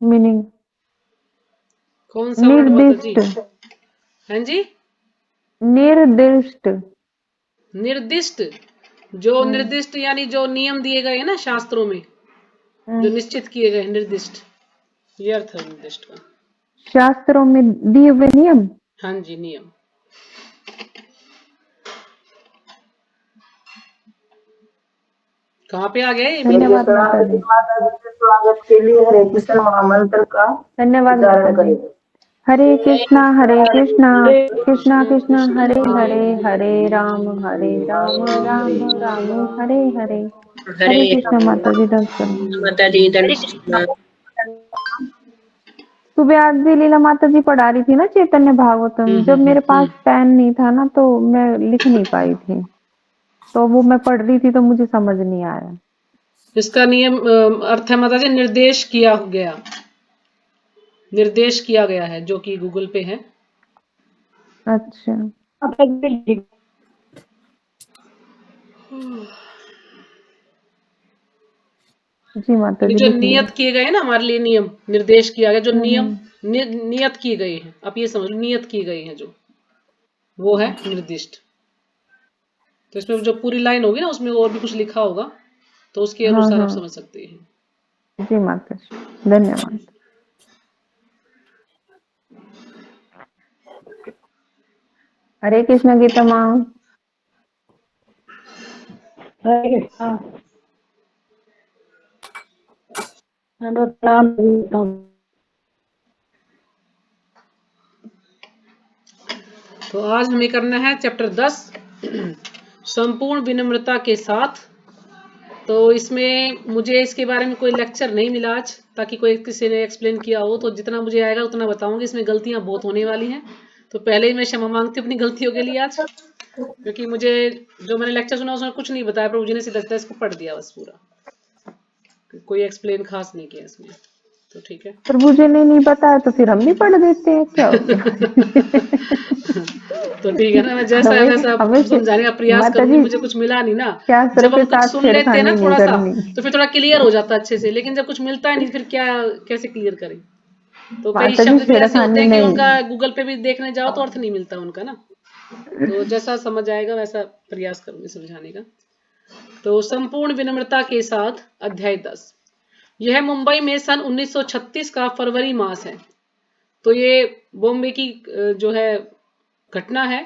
Meaning कौन सा word माता जी? निर्दिष्ट, हाँ जी, निर्दिष्ट। निर्दिष्ट। जो हम्म, निर्दिष्ट यानी जो नियम दिए गए हैं ना शास्त्रों में, जो हम्म। निश्चित किए गए हैं, निर्दिष्ट, ये अर्थ है निर्दिष्ट का। शास्त्रों में दिए हुए नियम। हाँ जी, नियम। कहाँ पे आ गया ये मीनिंग? धन्यवाद माता जी। माता जी के स्वागत के लिए हरे कृष्ण महामंत्र का धन्यवाद माता उच्चारण जी। करें। हरे कृष्णा कृष्णा कृष्णा कृष्णा हरे हरे हरे, हरे राम राम राम हरे हरे। हरे हरे कृष्णा माता जी, दर्शन करना। माता जी धन्य कृष्ण। सुबह आज भी लीला माता जी पढ़ा रही थी ना चैतन्य भागवतम, जब मेरे पास पेन नहीं था ना तो मैं लिख नहीं पाई थी, तो वो मैं पढ़ रही थी तो मुझे समझ नहीं आया। इसका नियम अर्थ है माता जी, निर्देश किया गया, निर्देश किया गया है, जो कि गूगल पे है। अच्छा जी माता यानी जी, जो लिख लिया। नियत किए गए हैं ना हमारे लिए, नियम निर्देश किया गया, जो नियम हम्म। नियत किए गए हैं, आप ये समझ लो, नियत किए गए हैं जो, वो है निर्दिष्ट। तो इसमें जो पूरी लाइन होगी ना उसमें और भी कुछ लिखा होगा, तो उसके हाँ अनुसार आप हाँ समझ सकते हैं। जी माता जी, धन्यवाद। हरे कृष्ण गीता माँ। हरे कृष्ण। प्रणाम। तो आज हमें करना है चैप्टर 10 संपूर्ण विनम्रता के साथ। तो इसमें मुझे इसके बारे में कोई लेक्चर नहीं मिला आज, ताकि कोई किसी ने एक्सप्लेन किया हो, तो जितना मुझे आएगा उतना बताऊंगी। इसमें गलतियां बहुत होने वाली हैं, तो पहले ही मैं क्षमा मांगती हूँ अपनी गलतियों के लिए आज, क्योंकि मुझे जो मैंने लेक्चर सुना उसमें कुछ नहीं बताया, प्रभु जी ने सीधा इसको पढ़ दिया बस पूरा, कोई एक्सप्लेन खास नहीं किया इसमें। तो ठीक है। प्रभु जी ने नहीं बताया तो फिर हम भी पढ़ देते हैं, क्या हो गया। तो ठीक है ना, मैं जैसा है हमें वैसा हमें समझाने का प्रयास माता करूंगी। जी मुझे कुछ मिला नहीं ना, शास्त्र जब के हम कुछ साथ सुन लेते हैं ना छेड़खानी नहीं थोड़ा सा, करनी। तो फिर थोड़ा क्लियर हो जाता है अच्छे से, लेकिन जब कुछ मिलता है नहीं फिर क्या, कैसे क्लियर करें। तो कई माता जी शब्द भी ऐसे होते छेड़खानी हैं कि नहीं। उनका गूगल पे भी देखने जाओ तो अर्थ नहीं मिलता उनका ना। तो जैसा समझ आएगा वैसा प्रयास करूंगी समझाने का। तो संपूर्ण विनम्रता के साथ अध्याय 10, यह मुंबई में सन 1936 का फरवरी मास है। तो ये बॉम्बे की जो है घटना है,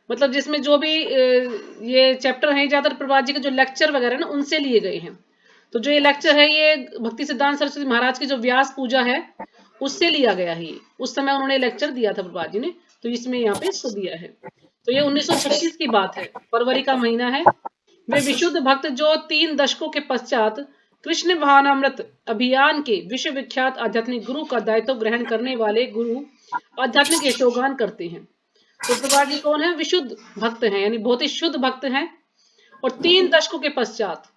मतलब जिसमें जो भी ये चैप्टर है ज्यादातर प्रभात जी के जो लेक्चर वगैरह ना उनसे लिए गए हैं। तो जो ये लेक्चर है ये भक्ति सिद्धांत सरस्वती महाराज की जो व्यास पूजा है उससे लिया गया है। ये उस समय उन्होंने लेक्चर दिया था प्रभात जी ने, तो इसमें यहाँ पे इसको दिया है। तो ये 1936 की बात है, फरवरी का महीना है। वे विशुद्ध भक्त जो 3 दशकों के पश्चात कृष्ण भावनामृत अभियान के विश्व विख्यात आध्यात्मिक गुरु का दायित्व ग्रहण करने वाले गुरु आध्यात्मिक यशोगान करते हैं। तो प्रभा जी कौन है? विशुद्ध भक्त हैं, यानी बहुत ही शुद्ध भक्त हैं। और 3 दशकों के पश्चात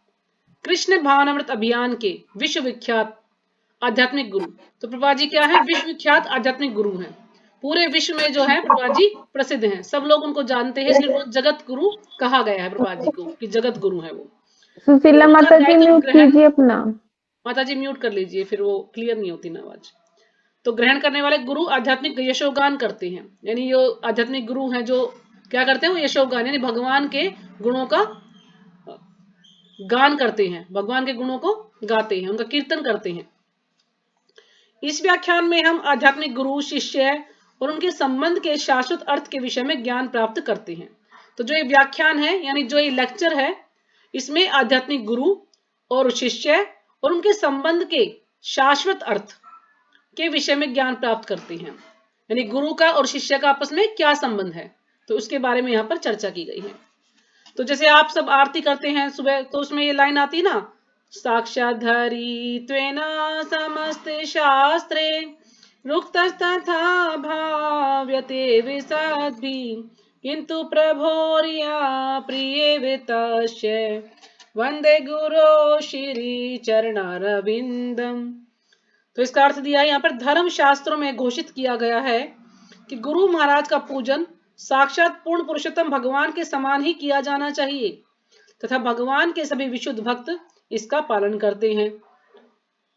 कृष्ण भावनामृत अभियान के विश्व विख्यात आध्यात्मिक गुरु। तो प्रभा जी क्या है? विश्व विख्यात आध्यात्मिक गुरु हैं। पूरे विश्व में जो है प्रभा जी प्रसिद्ध हैं, सब लोग उनको जानते हैं, इसलिए उनको जगत गुरु कहा गया है प्रभा जी को, कि जगत गुरु है वो। तो सुशीला उनका माता जी दायित्व म्यूट ग्रहण, कीजिए अपना। माता जी म्यूट कर लीजिए, फिर वो क्लियर नहीं होती ना आवाज। तो ग्रहण करने वाले गुरु आध्यात्मिक यशोगान करते हैं, यानी जो आध्यात्मिक गुरु हैं जो क्या करते हैं, वो यशोगान यानी भगवान के गुणों का गान करते हैं, भगवान के गुणों को गाते हैं, उनका कीर्तन करते हैं। इस व्याख्यान में हम आध्यात्मिक गुरु शिष्य और उनके संबंध के शाश्वत अर्थ के विषय में ज्ञान प्राप्त करते हैं। तो जो ये व्याख्यान है यानी जो ये लेक्चर है, इसमें आध्यात्मिक गुरु और शिष्य और उनके संबंध के शाश्वत अर्थ के विषय में ज्ञान प्राप्त करते हैं, यानी गुरु का और शिष्य का आपस में क्या संबंध है, तो उसके बारे में यहाँ पर चर्चा की गई है। तो जैसे आप सब आरती करते हैं सुबह, तो उसमें ये लाइन आती है ना, साक्षात् धरित्वेन समस्ते शास्त्रे रुक्तस्तथा भाव्यते विसद्भि किंतु प्रभोर्या प्रिये वितस्य वंदे गुरो श्री चरणारविंदम। तो इसका अर्थ दिया है यहाँ पर, धर्म शास्त्रों में घोषित किया गया है कि गुरु महाराज का पूजन साक्षात पूर्ण पुरुषोत्तम भगवान के समान ही किया जाना चाहिए, तथा भगवान के सभी विशुद्ध भक्त इसका पालन करते हैं।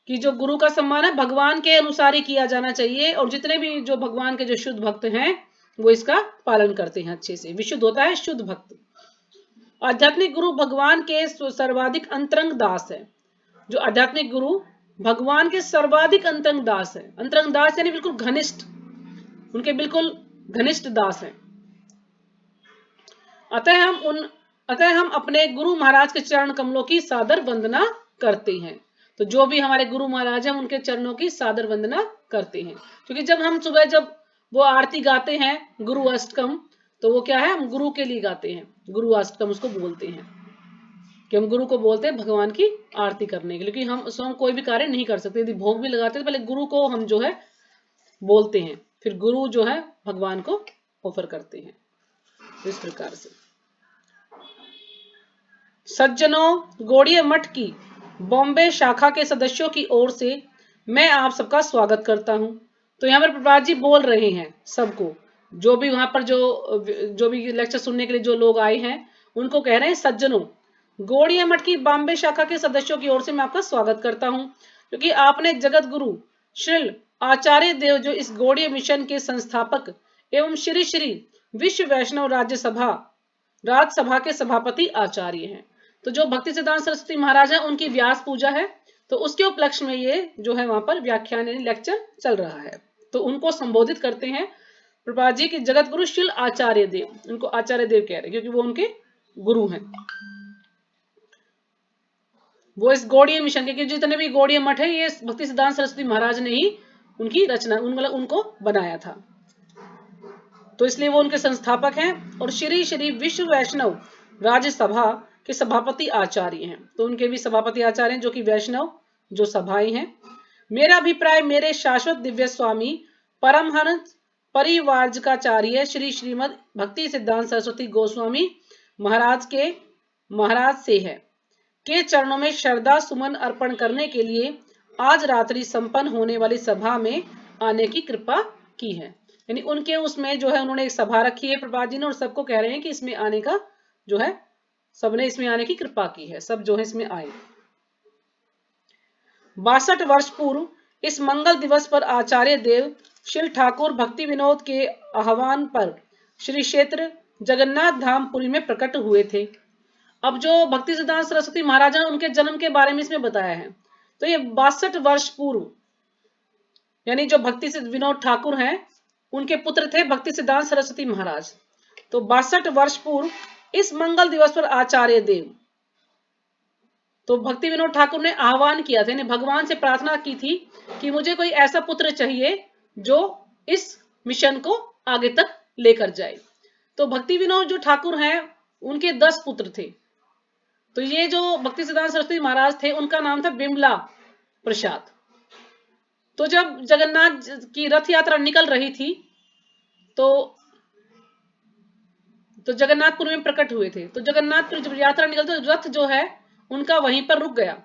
कि जो गुरु का सम्मान है भगवान के अनुसार ही किया जाना चाहिए, और जितने भी जो भगवान के जो शुद्ध भक्त हैं वो इसका पालन करते हैं अच्छे से। विशुद्ध होता है शुद्ध भक्त। आध्यात्मिक गुरु भगवान के सर्वाधिक अंतरंग दास है। जो आध्यात्मिक गुरु भगवान के सर्वाधिक अंतरंग दास है। अंतरंग दास यानी बिल्कुल घनिष्ठ, उनके बिल्कुल घनिष्ठ दास हैं। अतः हम अपने गुरु महाराज के चरण कमलों की सादर वंदना करते हैं। तो जो भी हमारे गुरु महाराज हैं उनके चरणों की सादर वंदना करते हैं। क्योंकि जब हम सुबह जब वो आरती गाते हैं गुरु अष्टकम, तो वो क्या है, हम गुरु के लिए गाते हैं। गुरु अष्टकम उसको बोलते हैं कि हम गुरु को बोलते हैं भगवान की आरती करने के लिए, क्योंकि हम स्वयं कोई भी कार्य नहीं कर सकते। यदि भोग भी लगाते हैं तो पहले गुरु को हम जो है बोलते हैं, फिर गुरु जो है भगवान को ऑफर करते हैं। इस प्रकार से सज्जनों, गौड़ीय मठ की बॉम्बे शाखा के सदस्यों की ओर से मैं आप सबका स्वागत करता हूं। तो यहाँ पर प्रभुपाद जी बोल रहे हैं सबको, जो भी वहां पर जो भी लेक्चर सुनने के लिए जो लोग आए हैं उनको कह रहे हैं, सज्जनों, गौड़ीय मठ की बॉम्बे शाखा के सदस्यों की ओर से मैं आपका स्वागत करता हूं, क्योंकि आपने जगत गुरु श्री आचार्य देव, जो इस गौड़ीय मिशन के संस्थापक एवं श्री श्री विश्व वैष्णव राज्यसभा के सभापति आचार्य हैं। तो जो भक्ति सिद्धांत सरस्वती महाराज हैं उनकी व्यास पूजा है, तो उसके उपलक्ष्य में ये जो है वहां पर व्याख्यान यानी लेक्चर चल रहा है। तो उनको संबोधित करते हैं प्रभुपाद जी की जगत गुरु श्री आचार्य देव, उनको आचार्य देव कह रहे हैं क्योंकि वो उनके गुरु हैं। वो इस गौड़ीय मिशन के, जितने भी गौड़ीय मठ है ये भक्ति सिद्धांत सरस्वती महाराज ने ही उनकी रचना मतलब उनको बनाया था, तो इसलिए वो उनके संस्थापक हैं। और श्री श्री विश्व वैष्णव राज्यसभा के सभापति आचार्य हैं, तो उनके भी सभापति आचार्य हैं जो कि वैष्णव जो सभाएं हैं। मेरा अभिप्राय मेरे शाश्वत दिव्य स्वामी परमहंस परिवारजकाचार्य श्री श्रीमद भक्ति सिद्धांत सरस्वती गोस्वामी महाराज से है के चरणों में श्रद्धा सुमन अर्पण करने के लिए आज रात्रि संपन्न होने वाली सभा में आने की कृपा की है। यानी उनके उसमें जो है उन्होंने एक सभा रखी है प्रभुपाद जी ने, और सबको कह रहे हैं कि इसमें आने का जो है सबने इसमें आने की कृपा की है, सब जो है इसमें आए। 62 वर्ष पूर्व इस मंगल दिवस पर आचार्य देव श्री ठाकुर भक्ति विनोद के आह्वान पर श्री क्षेत्र जगन्नाथ धाम पुरी में प्रकट हुए थे। अब जो भक्ति सिद्धांत सरस्वती महाराज ने उनके जन्म के बारे में इसमें बताया है, तो ये 62 वर्ष पूर्व यानी जो भक्ति विनोद ठाकुर हैं उनके पुत्र थे भक्ति सिद्धांत सरस्वती महाराज। तो 62 वर्ष पूर्व इस मंगल दिवस पर आचार्य देव, तो भक्ति विनोद ठाकुर ने आह्वान किया था, भगवान से प्रार्थना की थी कि मुझे कोई ऐसा पुत्र चाहिए जो इस मिशन को आगे तक लेकर जाए। तो भक्ति विनोद जो ठाकुर हैं उनके 10 पुत्र थे। तो ये जो भक्ति सिद्धांत सरस्वती महाराज थे उनका नाम था बिमला प्रसाद। तो जब जगन्नाथ की रथ यात्रा निकल रही थी तो जगन्नाथपुर में प्रकट हुए थे। तो जगन्नाथपुर जब यात्रा निकलती तो रथ जो है उनका वहीं पर रुक गया,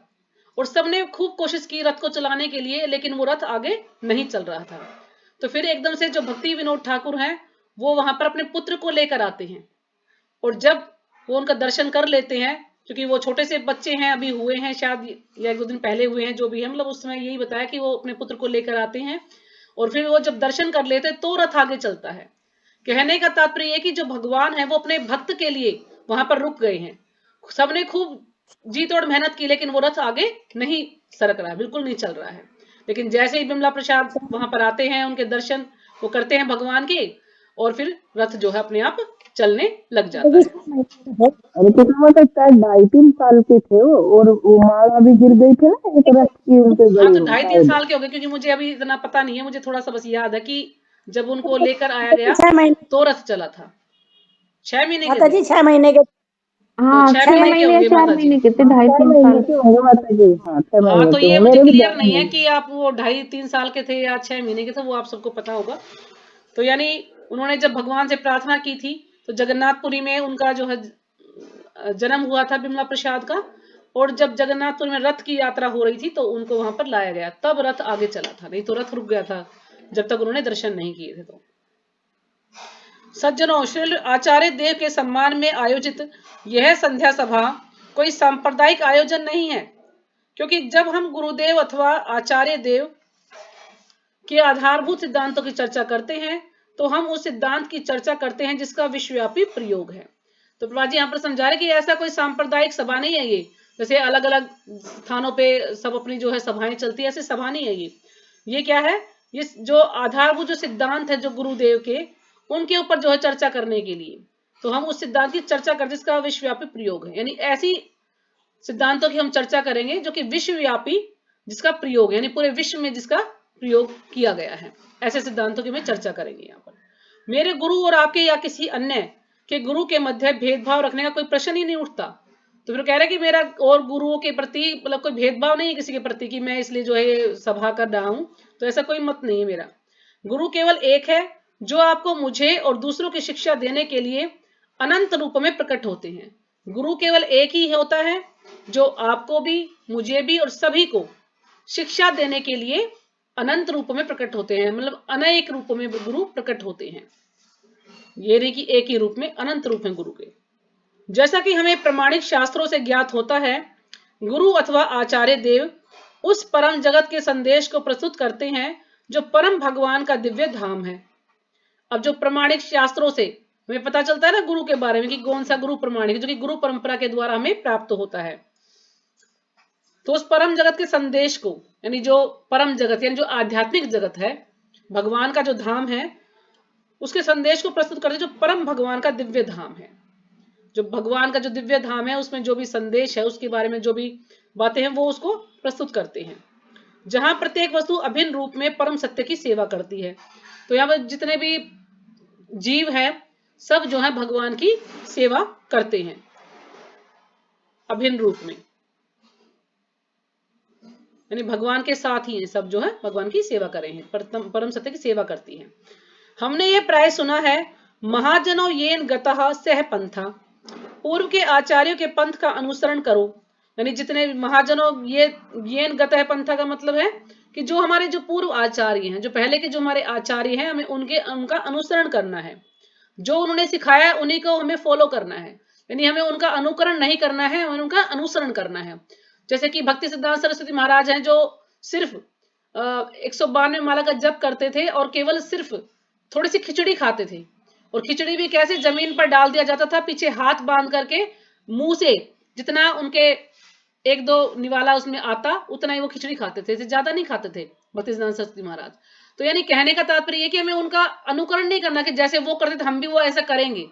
और सबने खूब कोशिश की रथ को चलाने के लिए, लेकिन वो रथ आगे नहीं चल रहा था। तो फिर एकदम से जो भक्ति विनोद ठाकुर हैं वो वहां पर अपने पुत्र को लेकर आते हैं, और जब वो उनका दर्शन कर लेते हैं, क्योंकि वो छोटे से बच्चे हैं, अभी हुए हैं शायद या 1-2 दिन पहले हुए हैं, जो भी है मतलब उस समय यही बताया कि वो अपने पुत्र को लेकर आते हैं, और फिर वो जब दर्शन कर लेते हैं तो रथ आगे चलता है। कहने का तात्पर्य ये कि जो भगवान है वो अपने भक्त के लिए वहां पर रुक गए हैं। सबने खूब जी तोड़ मेहनत की, लेकिन वो रथ आगे नहीं सरक रहा है, बिल्कुल नहीं चल रहा है। लेकिन जैसे ही बिमला प्रसाद वहां पर आते हैं, उनके दर्शन वो करते हैं भगवान के, और फिर रथ जो है अपने आप चलने लग जाता है। अरे कितना मतलब शायद 2.5-3 साल के थे वो, और वो माला भी गिर गई थी ना एक रथ की उनके हाँ, गले तो में 2.5-3 शायद। साल के हो गए, क्योंकि मुझे अभी इतना पता नहीं है, मुझे थोड़ा सा बस याद है कि जब उनको लेकर आया गया 6 महीने तो रथ चला था। 6 महीने के माता थे, जी 6 महीने के तो हाँ 6 6 महीने के महीने या होंगे 4 माता जी। महीने के थे, 4 2.5-3 महीने साल। के होंगे माता जी, हाँ 6 हाँ, महीने तो के ये होंगे, मुझे मेरे भी क्लियर ध्यान नहीं है नहीं। कि आप वो 2.5-3 साल के थे या 6 महीने के थे, वो आप सबको पता होगा। तो यानी उन्होंने जब भगवान से प्रार्थना की थी तो जगन्नाथपुरी में उनका जो है जन्म हुआ था बिमला प्रसाद का, और जब जगन्नाथपुर में रथ की यात्रा हो रही थी तो उनको वहां पर लाया गया, तब रथ आगे चला था, नहीं तो रथ रुक गया था जब तक उन्होंने दर्शन नहीं किए थे। तो सज्जनों, श्री आचार्य देव के सम्मान में आयोजित यह संध्या सभा कोई सांप्रदायिक आयोजन नहीं है, क्योंकि जब हम गुरुदेव अथवा आचार्य देव के आधारभूत सिद्धांतों की चर्चा करते हैं तो हम उस सिद्धांत की चर्चा करते हैं जिसका विश्वव्यापी प्रयोग है। तो प्रभा जी यहाँ पर समझा रहे कि ऐसा कोई सांप्रदायिक सभा नहीं है ये, जैसे अलग अलग स्थानों पे सब अपनी जो है सभाएं चलती है, ऐसी सभा नहीं है ये क्या है, ये जो आधारभूत जो सिद्धांत है जो गुरुदेव के, उनके ऊपर जो है चर्चा करने के लिए, तो हम उस सिद्धांत की चर्चा करते जिसका विश्वव्यापी प्रयोग है, यानी ऐसी सिद्धांतों की हम चर्चा करेंगे जो कि विश्वव्यापी जिसका प्रयोग है, यानी पूरे विश्व में जिसका प्रयोग किया गया है, ऐसे सिद्धांतों की हम चर्चा करेंगे। यहाँ पर मेरे गुरु और आपके या किसी अन्य के गुरु के मध्य भेदभाव रखने का कोई प्रश्न ही नहीं उठता। तो फिर कह रहे कि मेरा और गुरुओं के प्रति मतलब कोई भेदभाव नहीं है किसी के प्रति कि मैं इसलिए जो है सभा कर रहा हूं, तो ऐसा कोई मत नहीं है मेरा। गुरु केवल एक है जो आपको, मुझे और दूसरों की शिक्षा देने के लिए अनंत रूप में प्रकट होते हैं। गुरु केवल एक ही होता है जो आपको भी, मुझे भी और सभी को शिक्षा देने के लिए अनंत रूप में प्रकट होते हैं, मतलब अनेक रूपों में गुरु प्रकट होते हैं। ये नहीं कि एक ही रूप में, अनंत रूप है गुरु के। जैसा कि हमें प्रमाणिक शास्त्रों से ज्ञात होता है, गुरु अथवा आचार्य देव उस परम जगत के संदेश को प्रस्तुत करते हैं जो परम भगवान का दिव्य धाम है। अब जो प्रमाणिक शास्त्रों से हमें पता चलता है ना गुरु के बारे में कि कौन सा गुरु प्रमाणिक, जो कि गुरु परंपरा के द्वारा हमें प्राप्त होता है, तो उस परम जगत के संदेश को, यानी जो परम जगत यानी जो आध्यात्मिक जगत है, भगवान का जो धाम है, उसके संदेश को प्रस्तुत करते जो परम भगवान का दिव्य धाम है। जो भगवान का जो दिव्य धाम है उसमें जो भी संदेश है, उसके बारे में जो भी बातें हैं वो उसको प्रस्तुत करते हैं, जहां प्रत्येक वस्तु अभिन्न रूप में परम सत्य की सेवा करती है। तो यहाँ पर जितने भी जीव हैं सब जो है भगवान की सेवा करते हैं अभिन्न रूप में, यानी भगवान के साथ ही हैं सब, जो है भगवान की सेवा कर रहे हैं, परम सत्य की सेवा करती हैं। हमने ये प्राय सुना है, महाजनों येन गतः सह पंथा, पूर्व के आचार्यों के पंथ का अनुसरण करो। यानी जितने महाजनों, ये येन गतः पंथा का मतलब है कि जो हमारे जो पूर्व आचार्य हैं, जो पहले के जो हमारे आचार्य हैं, हमें उनका अनुसरण करना है, जो उन्होंने सिखाया है उन्हीं को हमें फॉलो करना है, यानी हमें उनका अनुकरण नहीं करना है, हमें उनका अनुसरण करना है। जैसे कि भक्ति सिद्धांत सरस्वती महाराज हैं जो सिर्फ 192 माला का जप करते थे और केवल सिर्फ थोड़ी सी खिचड़ी खाते थे, और खिचड़ी भी कैसे, जमीन पर डाल दिया जाता था, पीछे हाथ बांध करके मुंह से जितना उनके एक दो निवाला उसमें आता उतना ही वो खिचड़ी खाते थे, ज्यादा नहीं खाते थे भक्ति सिद्धांत सरस्वती महाराज। तो यानी कहने का तात्पर्य ये कि हमें उनका अनुकरण नहीं करना कि जैसे वो करते थे हम भी वो ऐसा करेंगे।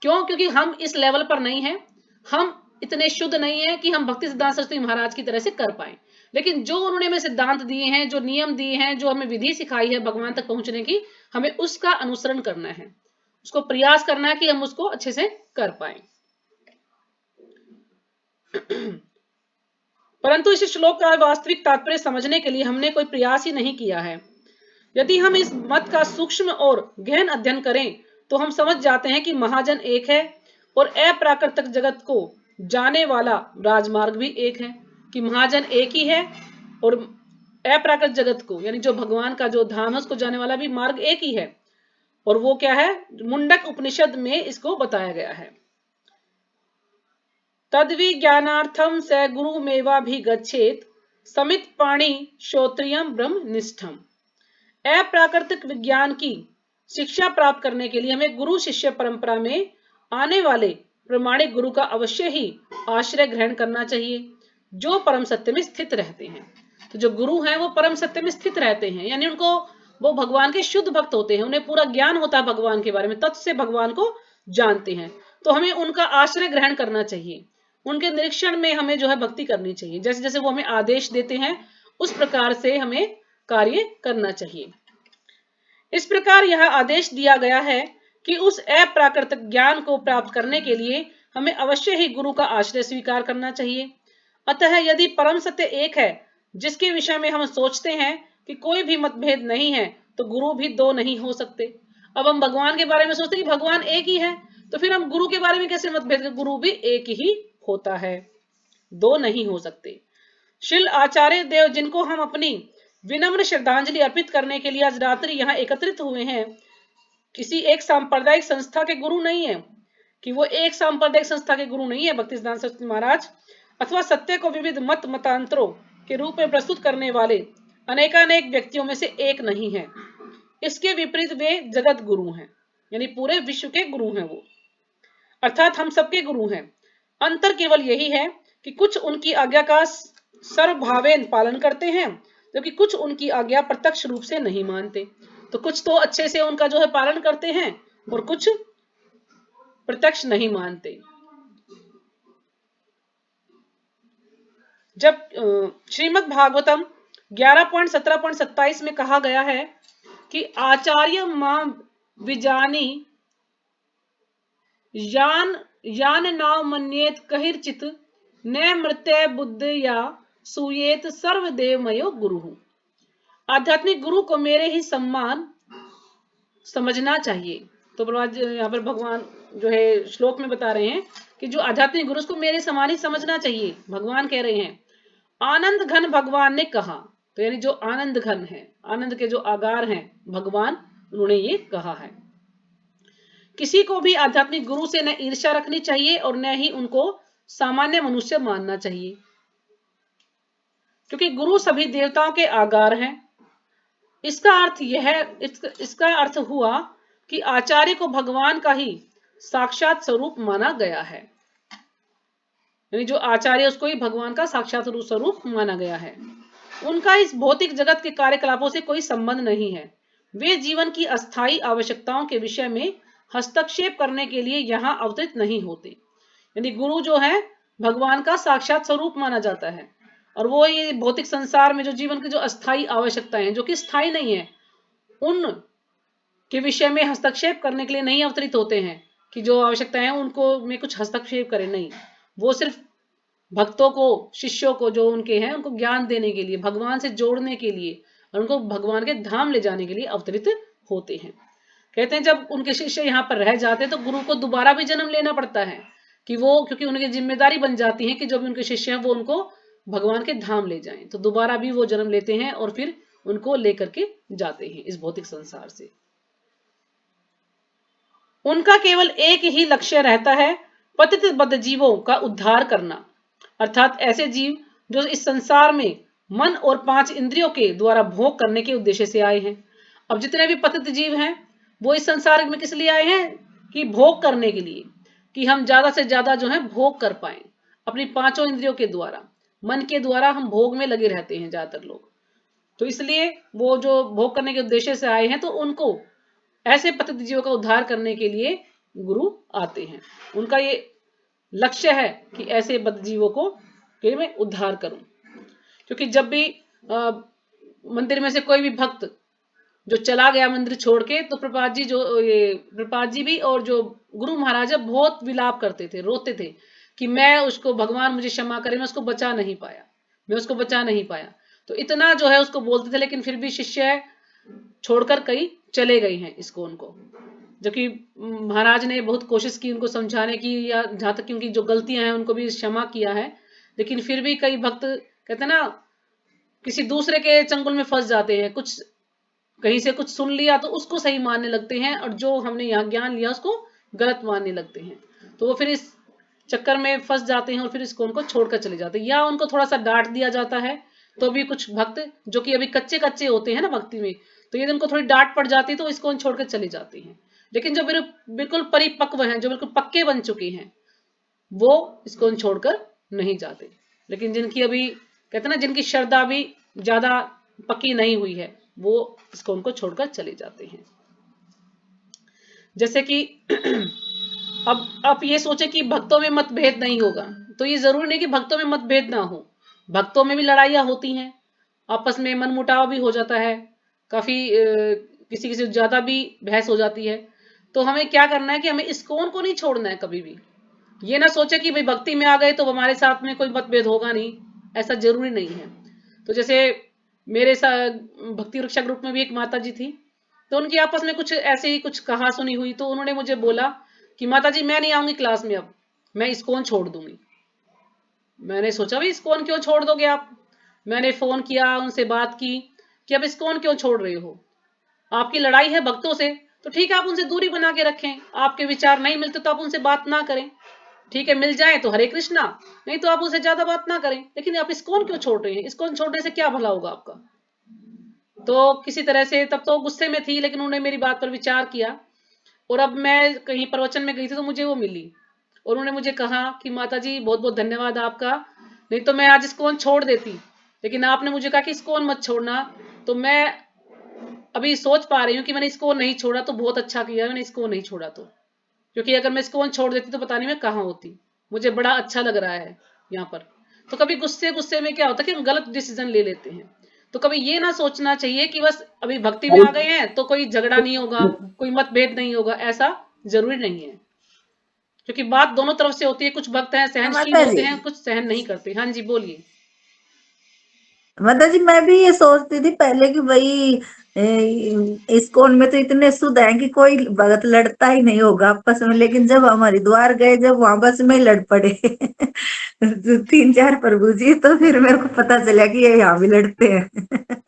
क्यों? क्योंकि हम इस लेवल पर नहीं है, हम इतने शुद्ध नहीं है कि हम भक्ति सिद्धांत सरस्वती महाराज की तरह से कर पाए। लेकिन जो उन्होंने हमें सिद्धांत दिए हैं, जो नियम दिए हैं, जो हमें विधि सिखाई है भगवान तक पहुंचने की, हमें उसका अनुसरण करना है, उसको प्रयास करना है कि हम उसको अच्छे से कर पाए। परंतु इस श्लोक का वास्तविक तात्पर्य समझने के लिए हमने कोई प्रयास ही नहीं किया है। यदि हम इस मत का सूक्ष्म और गहन अध्ययन करें तो हम समझ जाते हैं कि महाजन एक है और अप्राकृतिक जगत को जाने वाला राजमार्ग भी एक है, कि महाजन एक ही है और अप्राकृत जगत को, यानी जो भगवान का जो धाम है उसको जाने वाला भी मार्ग एक ही है, और वो क्या है, मुंडक उपनिषद में इसको बताया गया है। तद्विज्ञानार्थम स गुरुमेवाभिगच्छेत समित पाणि श्रोत्रियम ब्रह्मनिष्ठम। अप्राकृतिक विज्ञान की शिक्षा प्राप्त करने के लिए हमें गुरु शिष्य परंपरा में आने वाले प्रमाणिक गुरु का अवश्य ही आश्रय ग्रहण करना चाहिए, जो परम सत्य में स्थित रहते हैं। तो जो गुरु हैं वो परम सत्य में स्थित रहते हैं, यानी उनको, वो भगवान के शुद्ध भक्त होते हैं, उन्हें पूरा ज्ञान होता है भगवान के बारे में, तत्व से भगवान को जानते हैं। तो हमें उनका आश्रय ग्रहण करना चाहिए, उनके निरीक्षण में हमें जो है भक्ति करनी चाहिए, जैसे जैसे वो हमें आदेश देते हैं उस प्रकार से हमें कार्य करना चाहिए। इस प्रकार यह आदेश दिया गया है कि उस अप्राकृतिक ज्ञान को प्राप्त करने के लिए हमें अवश्य ही गुरु का आश्रय स्वीकार करना चाहिए। अतः यदि परम सत्य एक है जिसके विषय में हम सोचते हैं कि कोई भी मतभेद नहीं है, तो गुरु भी दो नहीं हो सकते। अब हम भगवान के बारे में सोचते हैं कि भगवान एक ही है, तो फिर हम गुरु के बारे में कैसे मतभेद, गुरु भी एक ही होता है, दो नहीं हो सकते। श्रील आचार्य देव, जिनको हम अपनी विनम्र श्रद्धांजलि अर्पित करने के लिए आज रात्रि यहाँ एकत्रित हुए हैं, किसी एक सांप्रदायिक संस्था के गुरु नहीं है, कि वो एक सांप्रदायिक संस्था के गुरु नहीं है भक्ति सिद्धांत सरस्वती महाराज। अथवा सत्य को विविध मत मतांतरों के रूप में प्रस्तुत करने वाले अनेकानेक व्यक्तियों में से एक नहीं है। इसके विपरीत वे जगत गुरु हैं, यानी पूरे विश्व के गुरु हैं वो, अर्थात हम सबके गुरु हैं। अंतर केवल यही है कि कुछ उनकी आज्ञा का सर्वभावेन पालन करते हैं, जबकि कुछ उनकी आज्ञा प्रत्यक्ष रूप से नहीं मानते। तो कुछ तो अच्छे से उनका जो है पालन करते हैं और कुछ प्रत्यक्ष नहीं मानते। जब श्रीमद् भागवतम 11.17.27 में कहा गया है कि आचार्य मां विजानी यान यान नाव मन्येत कहिर्चित न मृत्य बुद्ध या सूयेत सर्वदेवमयो गुरु। आध्यात्मिक गुरु को मेरे ही सम्मान समझना चाहिए। तो यहाँ पर भगवान जो है श्लोक में बता रहे हैं कि जो आध्यात्मिक गुरु उसको मेरे समान ही समझना चाहिए। भगवान कह रहे हैं, आनंद घन भगवान ने कहा, तो यानी जो आनंद घन है, आनंद के जो आगार हैं भगवान, उन्होंने ये कहा है। किसी को भी आध्यात्मिक गुरु से न ईर्ष्या रखनी चाहिए और न ही उनको सामान्य मनुष्य मानना चाहिए, क्योंकि गुरु सभी देवताओं के आगार हैं। इसका अर्थ हुआ कि आचार्य को भगवान का ही साक्षात स्वरूप माना गया है, यानी जो आचार्य उसको ही भगवान का साक्षात स्वरूप माना गया है। उनका इस भौतिक जगत के कार्यकलापों से कोई संबंध नहीं है। वे जीवन की अस्थायी आवश्यकताओं के विषय में हस्तक्षेप करने के लिए यहाँ अवतरित नहीं होते। यानी गुरु जो है भगवान का साक्षात स्वरूप माना जाता है, और वो ये भौतिक संसार में जो जीवन की जो अस्थायी आवश्यकताएं हैं, जो कि स्थायी नहीं है, उन के विषय में हस्तक्षेप करने के लिए नहीं अवतरित होते हैं कि जो आवश्यकताएं हैं उनको में कुछ हस्तक्षेप करें। नहीं, वो सिर्फ भक्तों को, शिष्यों को जो उनके हैं, उनको ज्ञान देने के लिए, भगवान से जोड़ने के लिए और उनको भगवान के धाम ले जाने के लिए अवतरित होते हैं। कहते हैं जब उनके शिष्य यहाँ पर रह जाते हैं तो गुरु को दोबारा भी जन्म लेना पड़ता है कि वो, क्योंकि उनकी जिम्मेदारी बन जाती है कि जो भी उनके शिष्य हैं वो उनको भगवान के धाम ले जाएं। तो दोबारा भी वो जन्म लेते हैं और फिर उनको लेकर के जाते हैं इस भौतिक संसार से। उनका केवल एक ही लक्ष्य रहता है, पतित बद्ध जीवों का उद्धार करना, अर्थात ऐसे जीव जो इस संसार में मन और 5 इंद्रियों के द्वारा भोग करने के उद्देश्य से आए हैं। अब जितने भी पतित जीव हैं वो इस संसार में किस लिए आए हैं? कि भोग करने के लिए, कि हम ज्यादा से ज्यादा जो है भोग कर पाए अपनी 5 इंद्रियों के द्वारा। मन के द्वारा हम भोग में लगे रहते हैं ज्यादातर लोग, तो इसलिए वो जो भोग करने के उद्देश्य से आए हैं, तो उनको ऐसे पतित जीवों का उद्धार करने के लिए गुरु आते हैं। उनका ये लक्ष्य है कि ऐसे बद्ध जीवों को कि मैं उद्धार करूं। क्योंकि जब भी मंदिर में से कोई भी भक्त जो चला गया मंदिर छोड़ के, तो प्रपात जी भी और जो गुरु महाराज बहुत विलाप करते थे, रोते थे कि मैं उसको, भगवान मुझे क्षमा करे, मैं उसको बचा नहीं पाया। तो इतना जो है उसको बोलते थे, लेकिन फिर भी शिष्य छोड़कर कई चले गए हैं इसको उनको, जबकि महाराज ने बहुत कोशिश की उनको समझाने की, या जहां तक उनकी जो गलतियां हैं उनको भी क्षमा किया है, लेकिन फिर भी कई भक्त कहते ना किसी दूसरे के चंगुल में फंस जाते हैं। कुछ कहीं से कुछ सुन लिया तो उसको सही मानने लगते हैं, और जो हमने यहाँ ज्ञान लिया उसको गलत मानने लगते हैं। तो वो फिर इस चक्कर में फंस जाते हैं और फिर इसको उनको छोड़कर चले जाते हैं, या उनको थोड़ा सा डांट दिया जाता है। तो भी कुछ भक्त जो कि अभी कच्चे कच्चे होते हैं ना भक्ति में, तो यदि उनको थोड़ी डांट पड़ जाती है तो इसको छोड़कर चले जाते हैं। लेकिन जो बिल्कुल परिपक्व हैं, जो बिल्कुल पक्के बन चुके हैं, वो इसको छोड़कर नहीं जाते। लेकिन जिनकी अभी कहते ना, जिनकी श्रद्धा भी ज्यादा पक्की नहीं हुई है, वो इसको उनको छोड़कर चले जाते हैं। जैसे कि अब आप ये सोचे कि भक्तों में मतभेद नहीं होगा, तो ये जरूरी नहीं कि भक्तों में मतभेद ना हो। भक्तों में भी लड़ाइयां होती हैं, आपस में मनमुटाव भी हो जाता है, काफी किसी किसी ज्यादा भी बहस हो जाती है। तो हमें क्या करना है कि हमें इस्कॉन को नहीं छोड़ना है कभी भी। ये ना सोचे कि भाई भक्ति में आ गए तो हमारे साथ में कोई मतभेद होगा नहीं, ऐसा जरूरी नहीं है। तो जैसे मेरे साथ भक्ति रक्षा ग्रुप में भी एक माता जी थी, तो उनकी आपस में कुछ ऐसे ही कुछ कहा सुनी हुई, तो उन्होंने मुझे बोला कि माता जी मैं नहीं आऊंगी क्लास में, अब मैं इस्कॉन छोड़ दूंगी। मैंने सोचा भाई इस्कॉन क्यों छोड़ दोगे आप? मैंने फोन किया, उनसे बात की कि अब इस्कॉन क्यों छोड़ रहे हो? आपकी लड़ाई है भक्तों से, तो ठीक है आप उनसे दूरी बना के रखें। आपके विचार नहीं मिलते तो आप उनसे बात ना करें, ठीक है, मिल जाए तो हरे कृष्णा, नहीं तो आप उससे ज्यादा बात ना करें। लेकिन आप इस्कॉन क्यों छोड़ रहे हैं? इस्कॉन छोड़ने से क्या भला होगा आपका? तो किसी तरह से तब तो गुस्से में थी, लेकिन उन्होंने मेरी बात पर विचार किया, और अब मैं कहीं प्रवचन में गई थी तो मुझे वो मिली, और उन्होंने मुझे कहा कि माता जी बहुत बहुत धन्यवाद आपका, नहीं तो मैं आज इस्कॉन छोड़ देती, लेकिन आपने मुझे कहा कि इस्कॉन मत छोड़ना, तो मैं अभी सोच पा रही हूँ कि मैंने इस्कॉन नहीं छोड़ा तो बहुत अच्छा किया मैंने इस्कॉन नहीं छोड़ा, तो क्योंकि अगर मैं इस्कॉन छोड़ देती तो पता नहीं मैं कहाँ होती। मुझे बड़ा अच्छा लग रहा है यहाँ पर। तो कभी गुस्से गुस्से में क्या होता है कि हम गलत डिसीजन ले लेते हैं। तो कभी ये ना सोचना चाहिए कि बस अभी भक्ति में आ गए हैं तो कोई झगड़ा नहीं होगा, कोई मतभेद नहीं होगा, ऐसा जरूरी नहीं है, क्योंकि बात दोनों तरफ से होती है। कुछ भक्त हैं सहनशील माता होते जी, हैं, कुछ सहन नहीं करते। हाँ जी बोलिए। माता जी, मैं भी ये सोचती थी पहले कि भाई इस्कॉन में तो इतने शुद्ध हैं कि कोई भगत लड़ता ही नहीं होगा आपस में, लेकिन जब हम हरिद्वार गए, जब वहां बस में लड़ पड़े जो 3-4 प्रभु जी, तो फिर मेरे को पता चला कि ये यहाँ भी लड़ते हैं।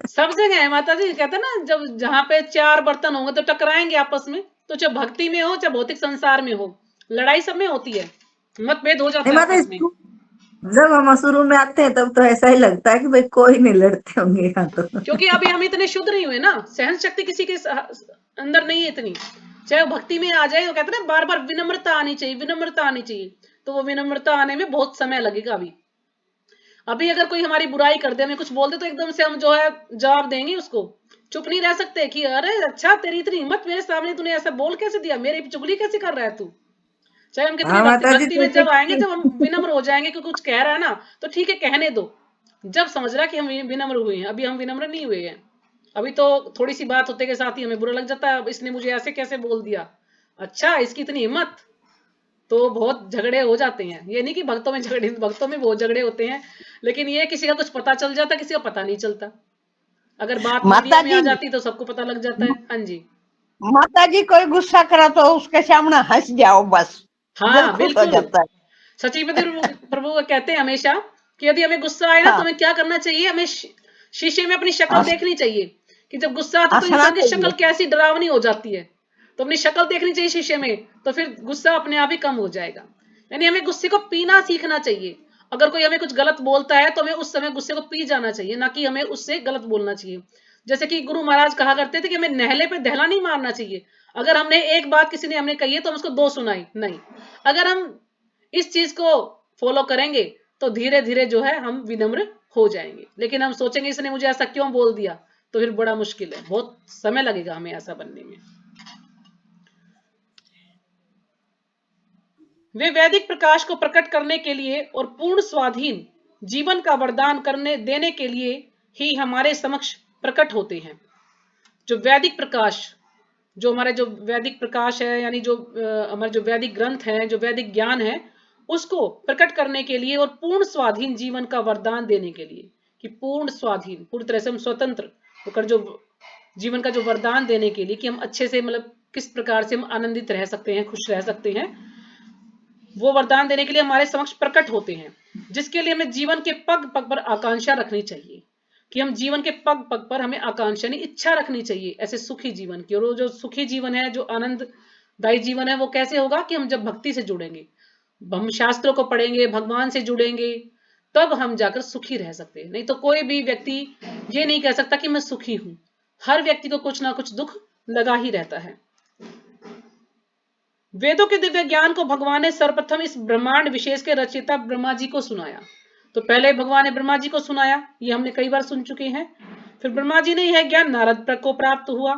सब जगह है माता जी, कहते हैं ना, जब जहां पे चार बर्तन होंगे तो टकराएंगे आपस में। तो चाहे भक्ति में हो चाहे भौतिक संसार में हो, लड़ाई सब में होती है, मतभेद हो नहीं जाता है माता, आपस में। जब हम शुरू में आते हैं तब तो ऐसा ही लगता है कि भाई कोई नहीं लड़ते होंगे यहाँ तो। क्योंकि अभी हम इतने शुद्ध नहीं हुए ना, सहन शक्ति किसी के अंदर नहीं है इतनी। चाहे वो भक्ति में आ जाए, वो कहते हैं ना बार बार विनम्रता आनी चाहिए, विनम्रता आनी चाहिए, तो वो विनम्रता आने में बहुत समय लगेगा। अभी अगर कोई हमारी बुराई कर दे, हमें कुछ बोल दे, तो एकदम से हम जो है जवाब देंगे उसको, चुप नहीं रह सकते कि अरे अच्छा तेरी इतनी हिम्मत, मेरे सामने तूने ऐसा बोल कैसे दिया, मेरी चुगली कैसे कर रहा है तू। चाहे हम कितनी हाँ भक्ति माता जी, भक्ति में जैसे जब आएंगे, कि जब हम विनम्र हो जाएंगे कि कुछ कह रहा है ना, तो ठीक है कहने दो। जब समझ रहा कि हम विनम्र हुए हैं, अभी हम विनम्र नहीं हुए हैं। अभी तो थोड़ी सी बात होते के साथ ही हमें बुरा लग जाता है, अब इसने मुझे ऐसे कैसे बोल दिया, अच्छा इसकी इतनी हिम्मत। तो बहुत झगड़े हो जाते हैं। ये नहीं कि भक्तों में झगड़े, भक्तों में बहुत झगड़े होते हैं, लेकिन ये किसी का कुछ पता चल जाता, किसी का पता नहीं चलता। अगर बात मीडिया माता में आ जी, जाती तो सबको पता लग जाता है। हाँ जी। माता जी कोई गुस्सा करा तो उसके सामने हंस जाओ, बस दिल हाँ खुश हो बिल्कुल। जाता है। सचिवपति प्रभु कहते हैं हमेशा कि यदि हमें गुस्सा आए ना तो हाँ, हमें क्या करना चाहिए, हमें शीशे में अपनी शक्ल हंस देखनी चाहिए, कि जब गुस्सा आता तो हंसना इंसान की शक्ल चाहिए। कैसी डरावनी हो जाती है। तो अपनी शक्ल देखनी चाहिए शीशे में, तो फिर गुस्सा अपने आप ही कम हो जाएगा। यानी हमें गुस्से को पीना सीखना चाहिए। अगर कोई हमें कुछ गलत बोलता है तो हमें उस समय गुस्से को पी जाना चाहिए, ना कि हमें उससे गलत बोलना चाहिए। जैसे कि गुरु महाराज कहा करते थे कि हमें नहले पे दहला नहीं मारना चाहिए। अगर हमने एक बात किसी ने हमने कही है तो हम उसको दो सुनाई नहीं। अगर हम इस चीज को फॉलो करेंगे तो धीरे धीरे जो है हम विनम्र हो जाएंगे। लेकिन हम सोचेंगे इसने मुझे ऐसा क्यों बोल दिया, तो फिर बड़ा मुश्किल है, बहुत समय लगेगा हमें ऐसा बनने में। वे वैदिक प्रकाश को प्रकट करने के लिए और पूर्ण स्वाधीन जीवन का वरदान करने देने के लिए ही हमारे समक्ष प्रकट होते हैं। जो वैदिक प्रकाश, जो हमारे जो वैदिक प्रकाश है, यानी जो हमारे जो वैदिक ग्रंथ है, जो वैदिक ज्ञान है, उसको प्रकट करने के लिए और पूर्ण स्वाधीन जीवन का वरदान देने के लिए, कि पूर्ण स्वाधीन, पूरी तरह से हम स्वतंत्र होकर जो जीवन का जो वरदान देने के लिए, कि हम अच्छे से मतलब किस प्रकार से हम आनंदित रह सकते हैं, खुश रह सकते हैं, वो वरदान देने के लिए हमारे समक्ष प्रकट होते हैं। जिसके लिए हमें जीवन के पग पग पर आकांक्षा रखनी चाहिए, कि हम जीवन के पग पग पर हमें आकांक्षा नहीं इच्छा रखनी चाहिए ऐसे सुखी जीवन की। और वो जो सुखी जीवन है, जो आनंददायी जीवन है, वो कैसे होगा, कि हम जब भक्ति से जुड़ेंगे, हम शास्त्रों को पढ़ेंगे, भगवान से जुड़ेंगे, तब हम जाकर सुखी रह सकते हैं। नहीं तो कोई भी व्यक्ति ये नहीं कह सकता कि मैं सुखी हूं। हर व्यक्ति को कुछ ना कुछ दुख लगा ही रहता है। वेदों के दिव्य ज्ञान को भगवान ने सर्वप्रथम इस ब्रह्मांड विशेष के रचयिता ब्रह्मा जी को सुनाया। तो पहले भगवान ने ब्रह्मा जी को सुनाया, ये हमने कई बार सुन चुके हैं। फिर ब्रह्मा जी ने यह ज्ञान नारद को प्राप्त हुआ,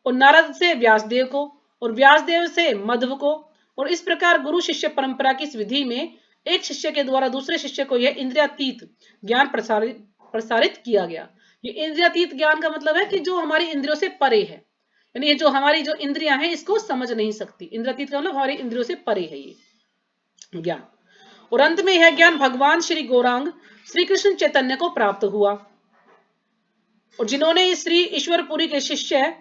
और नारद से व्यासदेव को, और व्यासदेव से मध्व को, और इस प्रकार गुरु शिष्य परंपरा की इस विधि में एक शिष्य के द्वारा दूसरे शिष्य को यह इंद्रियातीत ज्ञान प्रसारित किया गया। ये इंद्रियातीत ज्ञान का मतलब है कि जो हमारी इंद्रियों से परे है, यानी ये जो हमारी जो इंद्रियां हैं इसको समझ नहीं सकती। इंद्रियातीत का मतलब हमारी इंद्रियों से परे है ये ज्ञान। और अंत में यह ज्ञान भगवान श्री गौरांग श्री कृष्ण चैतन्य को प्राप्त हुआ, और जिन्होंने श्री ईश्वरपुरी के शिष्य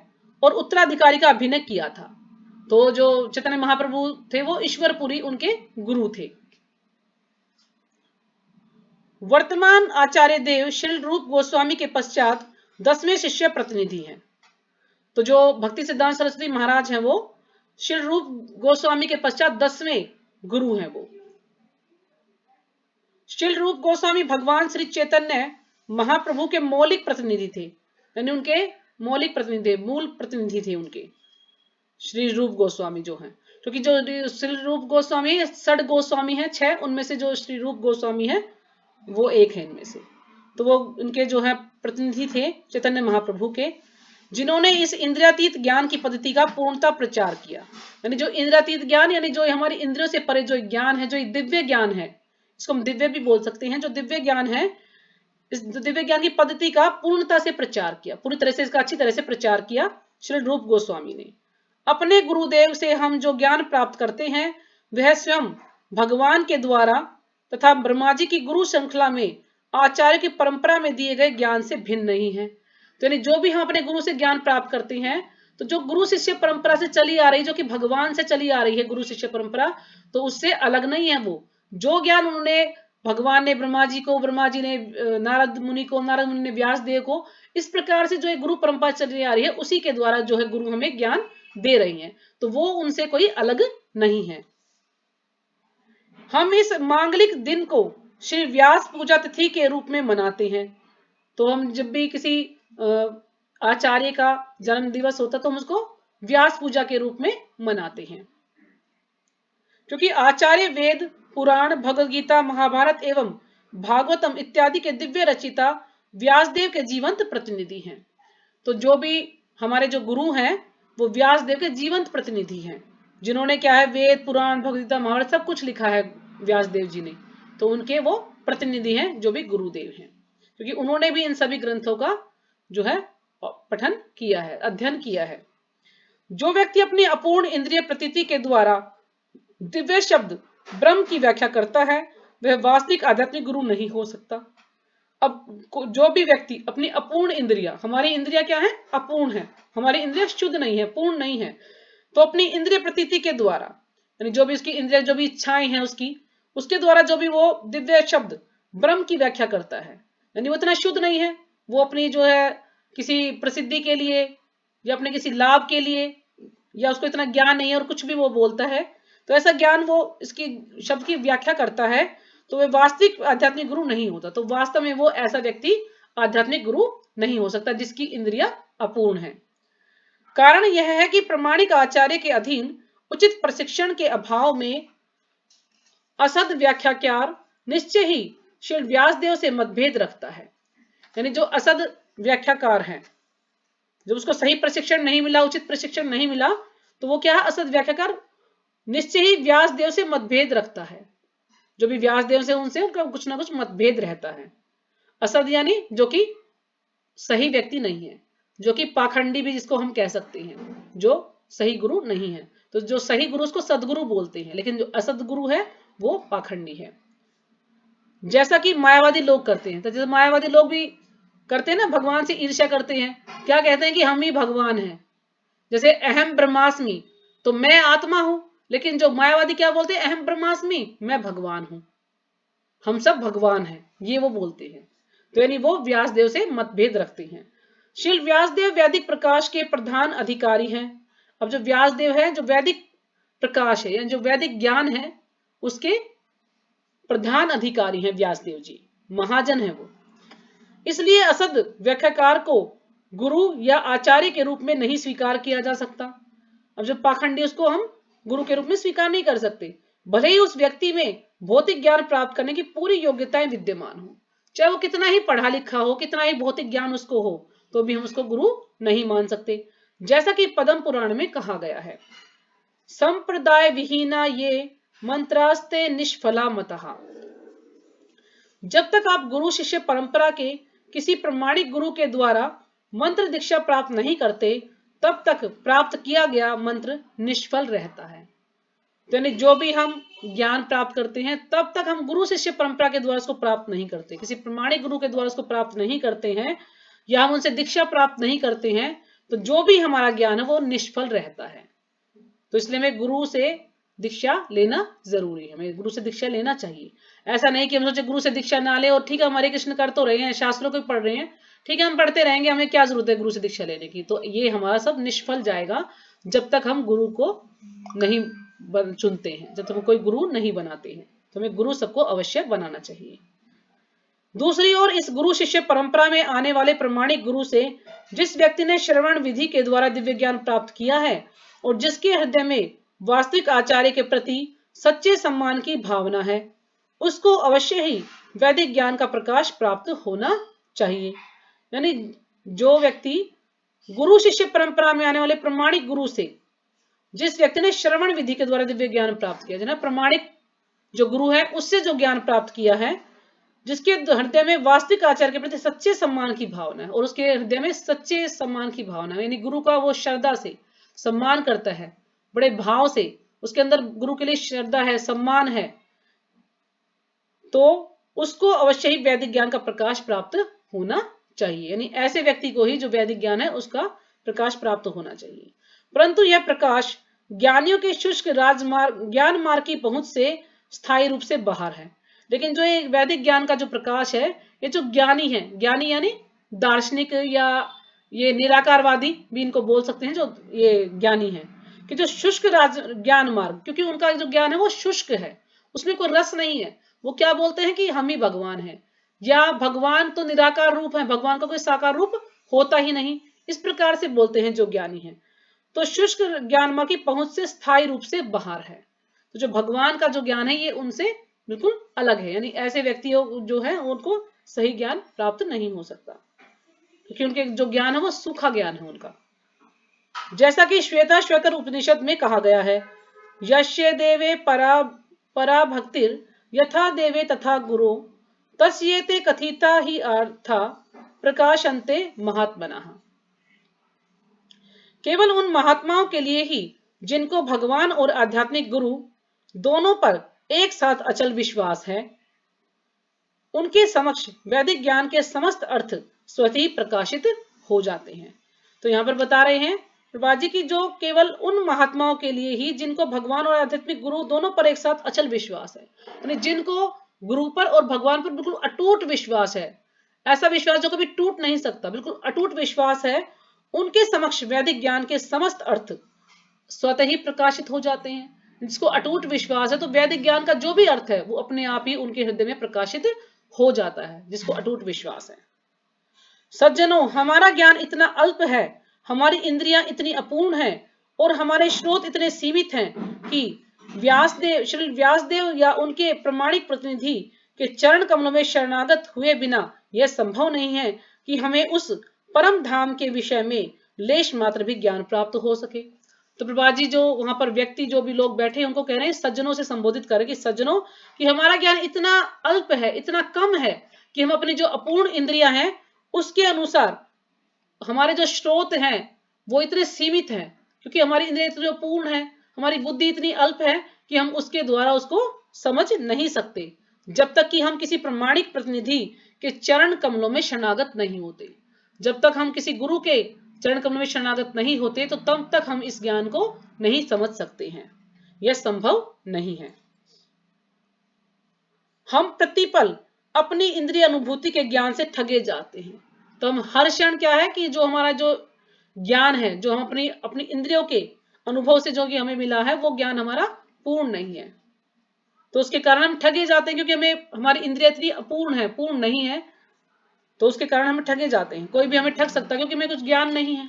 और उत्तराधिकारी का अभिनय किया था। तो जो चैतन्य महाप्रभु थे वो ईश्वरपुरी उनके गुरु थे। वर्तमान आचार्य देव श्री रूप गोस्वामी के पश्चात 10वें शिष्य प्रतिनिधि हैं। तो जो भक्ति सिद्धांत सरस्वती महाराज हैं वो श्री रूप गोस्वामी के पश्चात 10वें गुरु हैं वो। श्रील रूप गोस्वामी भगवान श्री चैतन्य महाप्रभु के मौलिक प्रतिनिधि थे, यानी उनके मौलिक प्रतिनिधि, मूल प्रतिनिधि थे उनके, श्री रूप गोस्वामी जो हैं। क्योंकि जो श्री रूप गोस्वामी षड गोस्वामी है 6, उनमें से जो श्री रूप गोस्वामी है वो एक है इनमें से। तो वो इनके जो है प्रतिनिधि थे चैतन्य महाप्रभु के, जिन्होंने इस इंद्रियातीत ज्ञान की पद्धति का पूर्णता प्रचार किया। यानी जो इंद्रियातीत ज्ञान, यानी जो हमारी इंद्रियों से परे जो ज्ञान है, जो दिव्य ज्ञान है, इसको हम दिव्य भी बोल सकते हैं, जो दिव्य ज्ञान है, इस दिव्य ज्ञान की पद्धति का पूर्णता से प्रचार किया, पूरी तरह से इसका अच्छी तरह से प्रचार किया श्री रूप गोस्वामी ने। अपने गुरुदेव से हम जो ज्ञान प्राप्त करते हैं वह स्वयं भगवान के द्वारा तथा ब्रह्मा जी की गुरु श्रृंखला में आचार्य की परंपरा में दिए गए ज्ञान से भिन्न नहीं है। तो यानी जो भी हम अपने गुरु से ज्ञान प्राप्त करते हैं, तो जो गुरु शिष्य परंपरा से चली आ रही, जो कि भगवान से चली आ रही है गुरु शिष्य परंपरा, तो उससे अलग नहीं है। वो जो ज्ञान उन्होंने, भगवान ने ब्रह्मा जी को, ब्रह्मा जी ने नारद मुनि को, नारद मुनि ने व्यास देव को, इस प्रकार से जो एक गुरु परंपरा चली आ रही है, उसी के द्वारा जो है गुरु हमें ज्ञान दे रही हैं, तो वो उनसे कोई अलग नहीं है। हम इस मांगलिक दिन को श्री व्यास पूजा तिथि के रूप में मनाते हैं। तो हम जब भी किसी आचार्य का जन्म दिवस होता तो हम उसको व्यास पूजा के रूप में मनाते हैं, क्योंकि आचार्य वेद, पुराण, भगवद गीता, महाभारत एवं भागवतम इत्यादि के दिव्य रचिता व्यासदेव के जीवंत प्रतिनिधि हैं। तो जो भी हमारे जो गुरु हैं वो व्यासदेव के जीवंत प्रतिनिधि हैं, जिन्होंने क्या है, वेद, पुराण, भगवद गीता, महाभारत सब कुछ लिखा है व्यासदेव जी ने, तो उनके वो प्रतिनिधि हैं जो भी गुरुदेव हैं, क्योंकि उन्होंने भी इन सभी ग्रंथों का जो है पठन किया है, अध्ययन किया है। जो व्यक्ति अपनी अपूर्ण इंद्रिय प्रतीति के द्वारा दिव्य शब्द ब्रह्म की व्याख्या करता है वह वास्तविक आध्यात्मिक गुरु नहीं हो सकता। अब जो भी व्यक्ति अपनी अपूर्ण इंद्रिया, हमारी इंद्रिया क्या है, अपूर्ण है, हमारी इंद्रिया शुद्ध नहीं है, पूर्ण नहीं है, तो अपनी इंद्रिय प्रतीति के द्वारा, यानी जो भी उसकी इंद्रिया, जो भी इच्छाएं हैं उसके द्वारा जो भी वो दिव्य शब्द ब्रह्म की व्याख्या करता है, यानी वो इतना शुद्ध नहीं है, वो अपनी जो है किसी प्रसिद्धि के लिए या अपने किसी लाभ के लिए, या उसको इतना ज्ञान नहीं है और कुछ भी वो बोलता है, तो ऐसा ज्ञान वो इसकी शब्द की व्याख्या करता है, तो वह वास्तविक आध्यात्मिक गुरु नहीं होता। तो वास्तव में वो ऐसा व्यक्ति आध्यात्मिक गुरु नहीं हो सकता जिसकी इंद्रिया अपूर्ण है। कारण यह है कि प्रामाणिक आचार्य के अधीन उचित प्रशिक्षण के अभाव में असद व्याख्याकार निश्चय ही श्री व्यासदेव से मतभेद रखता है। यानी जो असद व्याख्याकार है, जब उसको सही प्रशिक्षण नहीं मिला, उचित प्रशिक्षण नहीं मिला, तो वो क्या है, असद व्याख्याकार निश्चय ही व्यासदेव से मतभेद रखता है। जो भी व्यासदेव से उनसे उनका कुछ ना कुछ मतभेद रहता है। असद यानी जो कि सही व्यक्ति नहीं है, जो कि पाखंडी भी जिसको हम कह सकते हैं, जो सही गुरु नहीं है। तो जो सही गुरु उसको सदगुरु बोलते हैं, लेकिन जो असद गुरु है वो पाखंडी है। जैसा कि मायावादी लोग करते हैं, तो जैसे मायावादी लोग भी करते हैं ना, भगवान से ईर्ष्या करते हैं, क्या कहते हैं कि हम ही भगवान हैं। जैसे अहम ब्रह्मास्मि, तो मैं आत्मा हूं, लेकिन जो मायावादी क्या बोलते हैं, अहम ब्रह्मास्मि, मैं भगवान हूं, हम सब भगवान हैं, ये वो बोलते हैं। तो यानी वो व्यासदेव से मतभेद रखते हैं। श्री व्यासदेव वैदिक प्रकाश के प्रधान अधिकारी हैं। अब जो व्यासदेव है, जो वैदिक प्रकाश है, यानी जो वैदिक ज्ञान है, उसके प्रधान अधिकारी हैं व्यासदेव जी, महाजन है वो। इसलिए असद व्याख्याकार को गुरु या आचार्य के रूप में नहीं स्वीकार किया जा सकता। अब जो पाखंडी, उसको हम गुरु के रूप में स्वीकार नहीं कर सकते, भले ही उस व्यक्ति में भौतिक ज्ञान प्राप्त करने की पूरी योग्यताएं विद्यमान हो, चाहे वो कितना ही पढ़ा लिखा हो, कितना ही भौतिक ज्ञान उसको हो, तो भी हम उसको गुरु नहीं मान सकते। जैसा कि पद्म पुराण में कहा गया है, संप्रदाय विहीना ये मंत्रास्ते निष्फला मतः। जब तक आप गुरु शिष्य परंपरा के किसी प्रमाणिक गुरु के द्वारा मंत्र दीक्षा प्राप्त नहीं करते, तब तक प्राप्त किया गया मंत्र निष्फल रहता है। तो यानी जो भी हम ज्ञान प्राप्त करते हैं, तब तक हम गुरु शिष्य परंपरा के द्वारा उसको प्राप्त नहीं करते, किसी प्रमाणिक गुरु के द्वारा उसको प्राप्त नहीं करते हैं, या हम उनसे दीक्षा प्राप्त नहीं करते हैं, तो जो भी हमारा ज्ञान है वो निष्फल रहता है। तो इसलिए हमें गुरु से दीक्षा लेना जरूरी है, हमें गुरु से दीक्षा लेना चाहिए। ऐसा नहीं कि हम सोचे गुरु से दीक्षा ना ले, और ठीक है हमारे कृष्ण कर तो रहे हैं, शास्त्रों को पढ़ रहे हैं, ठीक है हम पढ़ते रहेंगे, हमें क्या जरूरत है गुरु से दीक्षा लेने की। तो ये हमारा सब निष्फल जाएगा जब तक हम गुरु को नहीं चुनते हैं, जब तक हम कोई गुरु नहीं बनाते हैं। तो हमें गुरु सबको अवश्य बनाना चाहिए। दूसरी ओर इस गुरु शिष्य परंपरा में आने वाले प्रमाणिक गुरु से जिस व्यक्ति ने श्रवण विधि के द्वारा दिव्य ज्ञान प्राप्त किया है और जिसके हृदय में वास्तविक आचार्य के प्रति सच्चे सम्मान की भावना है, उसको अवश्य ही वैदिक ज्ञान का प्रकाश प्राप्त होना चाहिए। यानी जो व्यक्ति गुरु शिष्य परंपरा में आने वाले प्रमाणिक गुरु से, जिस व्यक्ति ने श्रवण विधि के द्वारा दिव्य ज्ञान प्राप्त किया, जना प्रमाणिक जो गुरु है उससे जो ज्ञान प्राप्त किया है, जिसके हृदय में वास्तविक आचार्य के प्रति सच्चे सम्मान की भावना है, और उसके हृदय में सच्चे सम्मान की भावना है, यानी गुरु का वो श्रद्धा से सम्मान करता है, बड़े भाव से उसके अंदर गुरु के लिए श्रद्धा है, सम्मान है, तो उसको अवश्य ही वैदिक ज्ञान का प्रकाश प्राप्त होना चाहिए। यानी ऐसे व्यक्ति को ही जो वैदिक ज्ञान है उसका प्रकाश प्राप्त होना चाहिए। परंतु यह प्रकाश ज्ञानियों के शुष्क राजमार्ग ज्ञान मार्ग की पहुंच से स्थायी रूप से बाहर है। लेकिन जो ये वैदिक ज्ञान का जो प्रकाश है, ये जो ज्ञानी है, ज्ञानी यानी दार्शनिक या ये निराकारवादी भी इनको बोल सकते हैं, जो ये ज्ञानी है, कि जो शुष्क ज्ञान मार्ग, क्योंकि उनका जो ज्ञान है वो शुष्क है, उसमें कोई रस नहीं है। वो क्या बोलते हैं कि हम ही भगवान हैं, या भगवान तो निराकार रूप है, भगवान का कोई साकार रूप होता ही नहीं, इस प्रकार से बोलते हैं जो ज्ञानी है। तो शुष्क ज्ञान मार्ग की पहुंच से स्थायी रूप से बाहर है। तो जो भगवान का जो ज्ञान है ये उनसे बिल्कुल अलग है। यानी ऐसे व्यक्तियों जो है उनको सही ज्ञान प्राप्त नहीं हो सकता, क्योंकि उनके जो ज्ञान है वो सूखा ज्ञान है उनका। जैसा कि श्वेता श्वेतर उपनिषद में कहा गया है, यस्य देवे परा भक्तिर यथा देवे तथा गुरु तस्येते कथिता ही अर्था प्रकाशन्ते महात्मनः। केवल उन महात्माओं के लिए ही जिनको भगवान और आध्यात्मिक गुरु दोनों पर एक साथ अचल विश्वास है, उनके समक्ष वैदिक ज्ञान के समस्त अर्थ स्वतः ही प्रकाशित हो जाते हैं। तो यहाँ पर बता रहे हैं प्रभा जी की जो केवल उन महात्माओं के लिए ही जिनको भगवान और आध्यात्मिक गुरु दोनों पर एक साथ अचल विश्वास है, यानी जिनको गुरु पर और भगवान पर बिल्कुल अटूट विश्वास है, ऐसा विश्वास जो कभी टूट नहीं सकता, बिल्कुल अटूट विश्वास है, उनके समक्ष वैदिक ज्ञान के समस्त अर्थ स्वतः ही प्रकाशित हो जाते हैं। जिसको अटूट विश्वास है तो वैदिक ज्ञान का जो भी अर्थ है वो अपने आप ही उनके हृदय में प्रकाशित हो जाता है, जिसको अटूट विश्वास है। सज्जनों, हमारा ज्ञान इतना अल्प है, हमारी इंद्रियां इतनी अपूर्ण हैं और हमारे स्रोत इतने सीमित हैं कि श्री व्यासदेव या उनके प्रमाणिक प्रतिनिधि के चरण कमलों में शरणागत हुए बिना यह संभव नहीं है कि हमें उस परम धाम के विषय में लेश मात्र भी ज्ञान प्राप्त हो सके। तो प्रभा जी जो वहां पर व्यक्ति जो भी लोग बैठे उनको कह रहे हैं, सज्जनों से संबोधित करें कि सज्जनों कि हमारा ज्ञान इतना अल्प है, इतना कम है कि हम अपनी जो अपूर्ण इंद्रियां हैं उसके अनुसार हमारे जो स्रोत हैं वो इतने सीमित हैं, क्योंकि हमारी इंद्रियां इतनी अपूर्ण है, हमारी बुद्धि इतनी अल्प है कि हम उसके द्वारा उसको समझ नहीं सकते जब तक कि हम किसी प्रमाणिक प्रतिनिधि के चरण कमलों में शरणागत नहीं होते। जब तक हम किसी गुरु के चरण कमलों में शरणागत नहीं होते तो तब तक हम इस ज्ञान को नहीं समझ सकते हैं, यह संभव नहीं है। हम प्रतिपल अपनी इंद्रिय अनुभूति के ज्ञान से ठगे जाते हैं। तो हम हर क्षण क्या है कि जो हमारा जो ज्ञान है, जो हम अपनी इंद्रियों के अनुभव से जो कि हमें मिला है वो ज्ञान हमारा पूर्ण नहीं है, तो उसके कारण हम ठगे जाते हैं, क्योंकि हमें हमारी इंद्रिय इतनी अपूर्ण है, पूर्ण नहीं है, तो उसके कारण हम ठगे जाते हैं। कोई भी हमें ठग सकता है क्योंकि हमें कुछ ज्ञान नहीं है।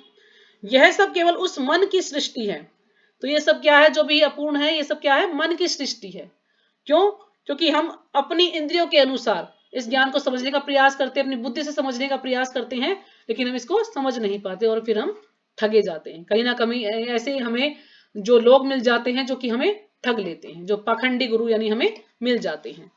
यह सब केवल उस मन की सृष्टि है। तो ये सब क्या है, जो भी अपूर्ण है ये सब क्या है, मन की सृष्टि है। क्यों? क्योंकि हम अपनी इंद्रियों के अनुसार इस ज्ञान को समझने का प्रयास करते हैं, अपनी बुद्धि से समझने का प्रयास करते हैं, लेकिन हम इसको समझ नहीं पाते और फिर हम ठगे जाते हैं। कहीं ना कहीं ऐसे हमें जो लोग मिल जाते हैं जो कि हमें ठग लेते हैं, जो पाखंडी गुरु यानी हमें मिल जाते हैं,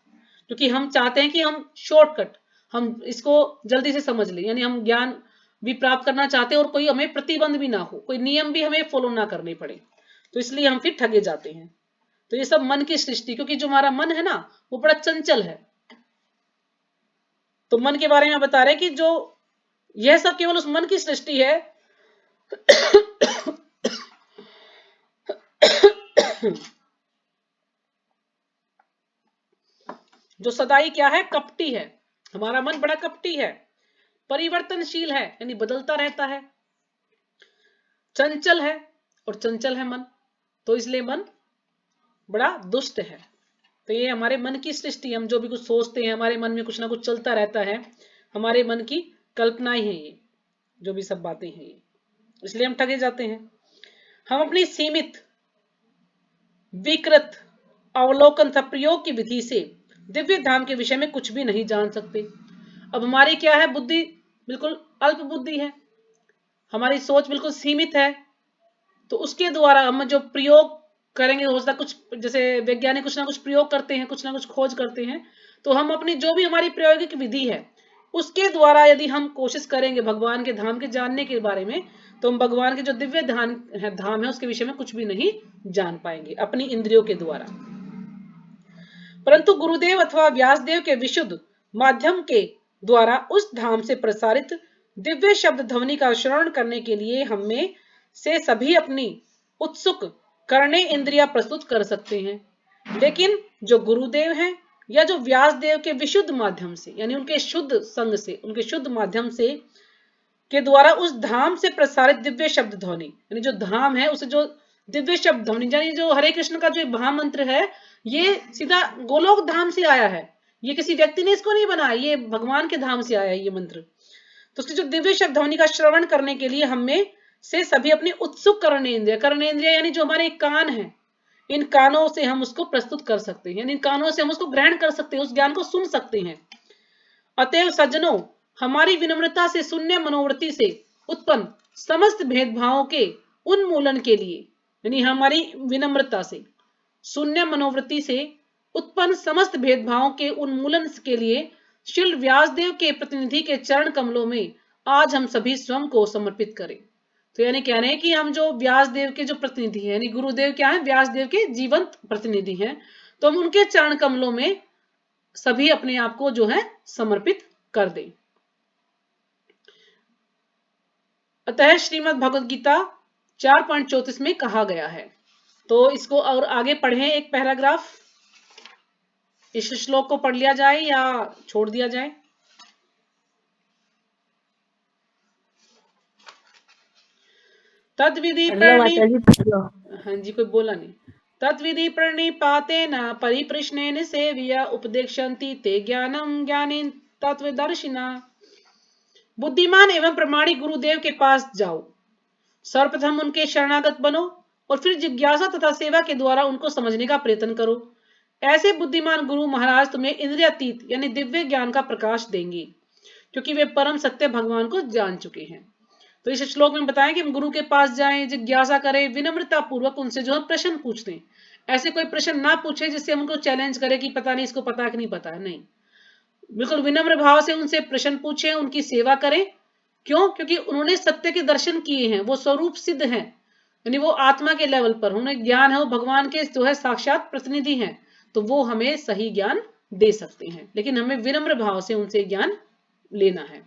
क्योंकि हम चाहते हैं कि हम शॉर्टकट, हम इसको जल्दी से समझ लें, यानी हम ज्ञान भी प्राप्त करना चाहते हैं और कोई हमें प्रतिबंध भी ना हो, कोई नियम भी हमें फॉलो ना करने पड़े, तो इसलिए हम फिर ठगे जाते हैं। तो ये सब मन की सृष्टि, क्योंकि जो हमारा मन है ना वो बड़ा चंचल है। तो मन के बारे में बता रहे कि जो यह सब केवल उस मन की सृष्टि है जो सदाई क्या है, कपटी है। हमारा मन बड़ा कपटी है, परिवर्तनशील है यानी बदलता रहता है, चंचल है, और चंचल है मन, तो इसलिए मन बड़ा दुष्ट है। तो ये हमारे मन की सृष्टि, हम जो भी कुछ सोचते हैं हमारे मन में कुछ ना कुछ चलता रहता है, हमारे मन की कल्पनाएं हैं ये, जो भी सब बातें हैं ये, इसलिए हम ठगे जाते हैं। हम अपनी सीमित, विकृत अवलोकन तथा प्रयोग की विधि से दिव्य धाम के विषय में कुछ भी नहीं जान सकते। अब हमारी क्या है, बुद्धि बिल्कुल अल्प बुद्धि है, हमारी सोच बिल्कुल सीमित है, तो उसके द्वारा हम जो प्रयोग करेंगे, हो सकता कुछ, जैसे वैज्ञानिक कुछ ना कुछ प्रयोग करते हैं, कुछ ना कुछ खोज करते हैं, तो हम अपनी जो भी हमारी प्रायोगिक विधि है उसके द्वारा यदि हम कोशिश करेंगे भगवान के धाम के जानने के बारे में, तो हम भगवान के जो दिव्य धाम है उसके विषय में कुछ भी नहीं जान पाएंगे अपनी इंद्रियों के द्वारा। परंतु गुरुदेव अथवा व्यासदेव के विशुद्ध माध्यम के द्वारा उस धाम से प्रसारित दिव्य शब्द ध्वनि का श्रवण करने के लिए हमें से सभी अपनी उत्सुक करने इंद्रियां प्रस्तुत कर सकते हैं। लेकिन जो गुरुदेव हैं या जो व्यासदेव के विशुद्ध माध्यम से, यानी उनके शुद्ध संग से, उनके शुद्ध माध्यम से के द्वारा उस धाम से प्रसारित दिव्य शब्द ध्वनि, यानी जो धाम है उसे जो दिव्य शब्द ध्वनि, यानी जो हरे कृष्ण का जो महामंत्र है ये सीधा गोलोक धाम से आया है, ये किसी व्यक्ति ने इसको नहीं बनाया, ये भगवान के धाम से आया है ये मंत्र। तो उसकी जो दिव्य शब्द ध्वनि का श्रवण करने के लिए हमें से सभी अपनी उत्सुक कर्णेंद्रिय यानी जो हमारे कान हैं, इन कानों से हम उसको प्रस्तुत कर सकते हैं, यानी इन कानों से हम उसको ग्रहण कर सकते हैं, उस ज्ञान को सुन सकते हैं। अतएव सज्जनों, हमारी विनम्रता से शून्य मनोवृत्ति से उत्पन्न समस्त भेदभावों के उन्मूलन के लिए, यानी हमारी विनम्रता से, शून्य मनोवृत्ति से उत्पन्न समस्त भेदभावों के उन्मूलन के लिए श्री व्यासदेव के प्रतिनिधि के चरण कमलों में आज हम सभी स्वयं को समर्पित करें। तो यानी कह रहे हैं कि हम जो व्यासदेव के जो प्रतिनिधि हैं, यानी गुरुदेव क्या है, व्यासदेव के जीवंत प्रतिनिधि हैं, तो हम उनके चरण कमलों में सभी अपने आप को जो है समर्पित कर दें। अतः श्रीमद् भगवद गीता 4.34 में कहा गया है। तो इसको और आगे पढ़ें, एक पैराग्राफ, इस श्लोक को पढ़ लिया जाए या छोड़ दिया जाए। तद्विधि हाँ जी, कोई बोला नहीं। तद्विधि प्रणिपातेन परिप्रश्नेन सेव्य उपदेक्षन्ति ते ज्ञानम ज्ञानेन तत्वदर्शिना। बुद्धिमान एवं प्रमाणिक गुरुदेव के पास जाओ, सर्वप्रथम उनके शरणागत बनो और फिर जिज्ञासा तथा सेवा के द्वारा उनको समझने का प्रयत्न करो। ऐसे बुद्धिमान गुरु महाराज तुम्हें इंद्रियातीत यानी दिव्य ज्ञान का प्रकाश देंगे, क्योंकि वे परम सत्य भगवान को जान चुके हैं। तो इस श्लोक में बताएं कि हम गुरु के पास जाएं, जिज्ञासा करें, विनम्रता पूर्वक उनसे जो है प्रश्न पूछते। ऐसे कोई प्रश्न ना पूछे जिससे हम उनको चैलेंज करें कि पता नहीं इसको पता है कि नहीं पता है, नहीं, बिल्कुल विनम्र भाव से उनसे प्रश्न पूछें, उनकी सेवा करें। क्यों? क्योंकि उन्होंने सत्य के दर्शन किए हैं, वो स्वरूप सिद्ध हैं, यानी वो आत्मा के लेवल पर उन्हें ज्ञान है, वो भगवान के जो है साक्षात प्रतिनिधि हैं, तो वो हमें सही ज्ञान दे सकते हैं, लेकिन हमें विनम्र भाव से उनसे ज्ञान लेना है।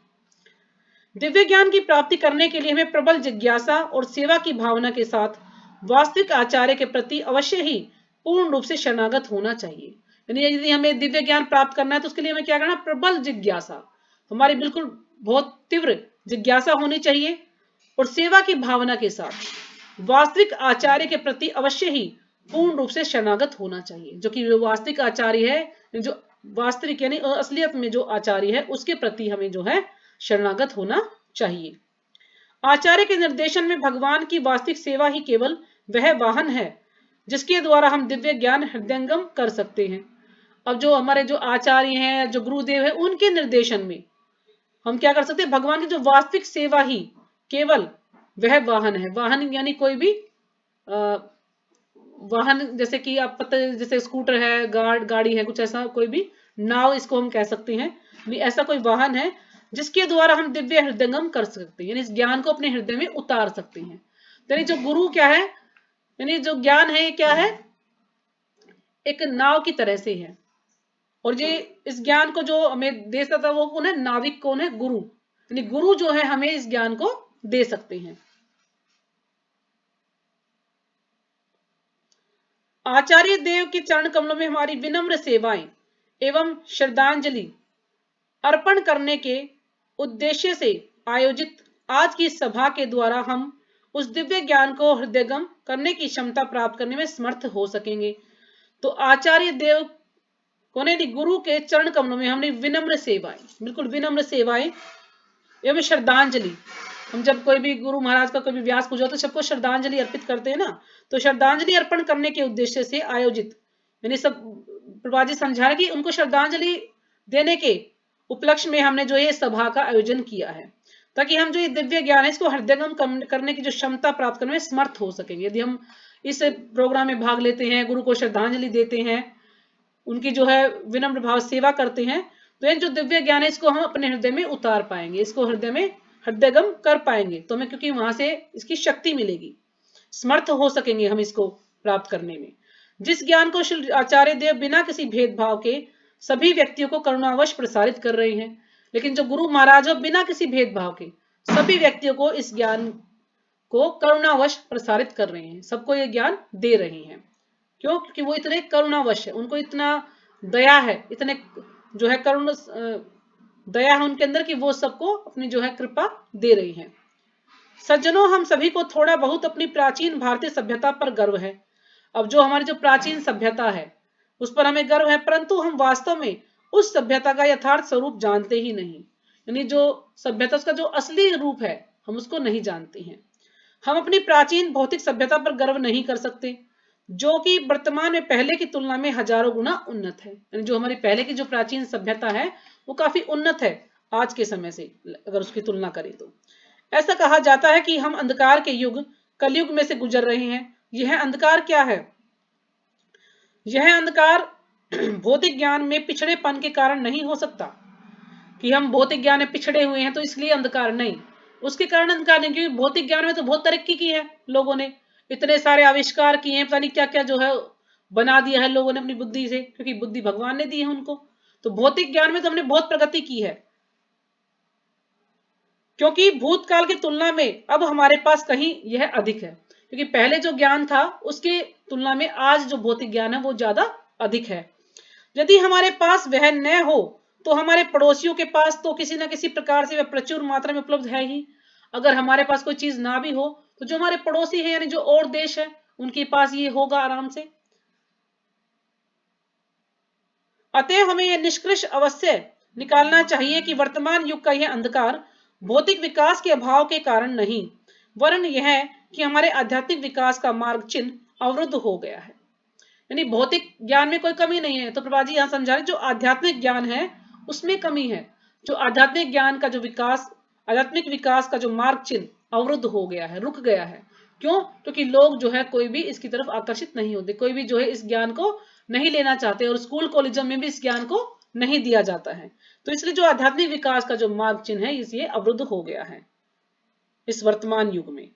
दिव्य ज्ञान की प्राप्ति करने के लिए हमें प्रबल जिज्ञासा और सेवा की भावना के साथ वास्तविक आचार्य के प्रति अवश्य ही पूर्ण रूप से शरणागत होना चाहिए। यानी यदि हमें दिव्य ज्ञान प्राप्त करना है तो उसके लिए हमें क्या करना, प्रबल जिज्ञासा, हमारी बिल्कुल बहुत तीव्र जिज्ञासा होनी चाहिए, और सेवा की भावना के साथ वास्तविक आचार्य के प्रति अवश्य ही पूर्ण रूप से शरणागत होना चाहिए। जो कि वास्तविक आचार्य है, जो वास्तविक यानी असलियत में जो आचार्य है, उसके प्रति हमें जो है शरणागत होना चाहिए। आचार्य के निर्देशन में भगवान की वास्तविक सेवा ही केवल वह वाहन है जिसके द्वारा हम दिव्य ज्ञान हृदयंगम कर सकते हैं। अब जो हमारे जो आचार्य हैं, जो गुरुदेव है, उनके निर्देशन में हम क्या कर सकते हैं, भगवान की जो वास्तविक सेवा ही केवल वह वाहन है। वाहन यानी कोई भी वाहन, जैसे कि आप पता, जैसे स्कूटर है, गाड़ी है, कुछ ऐसा, कोई भी नाव इसको हम कह सकते हैं, ऐसा कोई वाहन है जिसके द्वारा हम दिव्य हृदयंगम कर सकते हैं, यानी इस ज्ञान को अपने हृदय में उतार सकते हैं। यानी जो गुरु क्या है, यानी जो ज्ञान है, ये क्या है, एक नाव की तरह से है, और ये इस ज्ञान को जो हमें दे सकता है वो कौन है, नाविक कौन है, गुरु। यानी गुरु जो है हमें इस ज्ञान को दे सकते हैं। आचार्य देव के चरण कमलों में हमारी विनम्र सेवाएं एवं श्रद्धांजलि अर्पण करने के उद्देश्य से आयोजित आज की सभा के द्वारा हम उस दिव्य ज्ञान को हृदयंगम करने की क्षमता प्राप्त करने में समर्थ हो सकेंगे। तो आचार्य देव कोने दी गुरु के चरण कमलों में हमने विनम्र सेवाएं, बिल्कुल विनम्र सेवाएं एवं श्रद्धांजलि। हम जब कोई भी गुरु महाराज का कोई भी व्यास पूजा तो सबको श्रद्धांजलि अर्पित करते हैं ना, तो श्रद्धांजलि अर्पण करने के उद्देश्य से आयोजित, यानी सब प्रभा जी समझा रहे कि उनको श्रद्धांजलि देने के उपलक्ष्य में हमने जो ये सभा का आयोजन किया है, ताकि हम जो ये दिव्य ज्ञान है इसको हृदयंगम करने की जो क्षमता प्राप्त करने में समर्थ हो सकेंगे। यदि हम इस प्रोग्राम में भाग लेते हैं, गुरु को श्रद्धांजलि देते हैं, उनकी जो है विनम्र भाव सेवा करते हैं, तो ये जो दिव्य ज्ञान है इसको हम अपने हृदय में उतार पाएंगे, इसको हृदय में हृदयगम कर पाएंगे, तो हमें क्योंकि वहां से इसकी शक्ति मिलेगी, समर्थ हो सकेंगे हम इसको प्राप्त करने में। जिस ज्ञान को श्री आचार्य देव बिना किसी भेदभाव के सभी व्यक्तियों को करुणावश प्रसारित कर रहे हैं, लेकिन जो गुरु महाराज हो बिना किसी भेदभाव के सभी व्यक्तियों को इस ज्ञान को करुणावश प्रसारित कर रहे हैं, सबको ये ज्ञान दे रहे हैं। क्यों? क्योंकि वो इतने करुणावश है, उनको इतना दया है, इतने जो है करुण दया है उनके अंदर कि वो सबको अपनी जो है कृपा दे रही है। सज्जनों, हम सभी को थोड़ा बहुत अपनी प्राचीन भारतीय सभ्यता पर गर्व है। अब जो हमारी जो प्राचीन सभ्यता है उस पर हमें गर्व है, परंतु हम वास्तव में उस सभ्यता का यथार्थ स्वरूप जानते ही नहीं, यानी जो सभ्यता उसका जो असली रूप है हम उसको नहीं जानते हैं। हम अपनी प्राचीन भौतिक सभ्यता पर गर्व नहीं कर सकते, जो कि वर्तमान में पहले की तुलना में हजारों गुना उन्नत है। यानी जो हमारी पहले की जो प्राचीन सभ्यता है वो काफी उन्नत है आज के समय से, अगर उसकी तुलना करें तो। ऐसा कहा जाता है कि हम अंधकार के युग कलयुग में से गुजर रहे हैं। यह अंधकार क्या है? यह अंधकार भौतिक ज्ञान में पिछड़ेपन के कारण नहीं हो सकता, कि हम भौतिक ज्ञान में पिछड़े हुए हैं तो इसलिए अंधकार, नहीं, उसके कारण अंधकार नहीं, क्योंकि भौतिक ज्ञान में तो बहुत तरक्की की है लोगों ने, इतने सारे आविष्कार किए हैं, पता नहीं क्या क्या जो है बना दिया है लोगों ने अपनी बुद्धि से, क्योंकि बुद्धि भगवान ने दी है उनको। तो भौतिक ज्ञान में तो हमने बहुत प्रगति की है, क्योंकि भूतकाल की तुलना में अब हमारे पास कहीं यह अधिक है, क्योंकि पहले जो ज्ञान था उसके तुलना में आज जो भौतिक ज्ञान है वो ज्यादा अधिक है। यदि हमारे पास वह न हो तो हमारे पड़ोसियों के पास तो किसी न किसी प्रकार से वह प्रचुर मात्रा में उपलब्ध है ही। अगर हमारे पास कोई चीज ना भी हो तो जो हमारे पड़ोसी हैं, यानी जो और देश है, उनके पास ये होगा आराम से। अतः हमें यह निष्कर्ष अवश्य निकालना चाहिए कि वर्तमान युग का यह अंधकार भौतिक विकास के अभाव के कारण नहीं, वरन यह कि हमारे आध्यात्मिक विकास का मार्ग चिन्ह अवरुद्ध हो गया है। यानी भौतिक ज्ञान में कोई कमी नहीं है, तो प्रभा जी यहां समझा रहे जो आध्यात्मिक ज्ञान है उसमें कमी है। जो आध्यात्मिक ज्ञान का जो विकास, आध्यात्मिक विकास का जो मार्ग चिन्ह अवरुद्ध हो गया है, रुक गया है। क्यों? क्योंकि लोग जो है कोई भी इसकी तरफ आकर्षित नहीं होते, कोई भी जो है इस ज्ञान को नहीं लेना चाहते, और स्कूल कॉलेजों में भी इस ज्ञान को नहीं दिया जाता है। तो इसलिए जो आध्यात्मिक विकास का जो मार्ग चिन्ह है ये अवरुद्ध हो गया है इस वर्तमान युग में।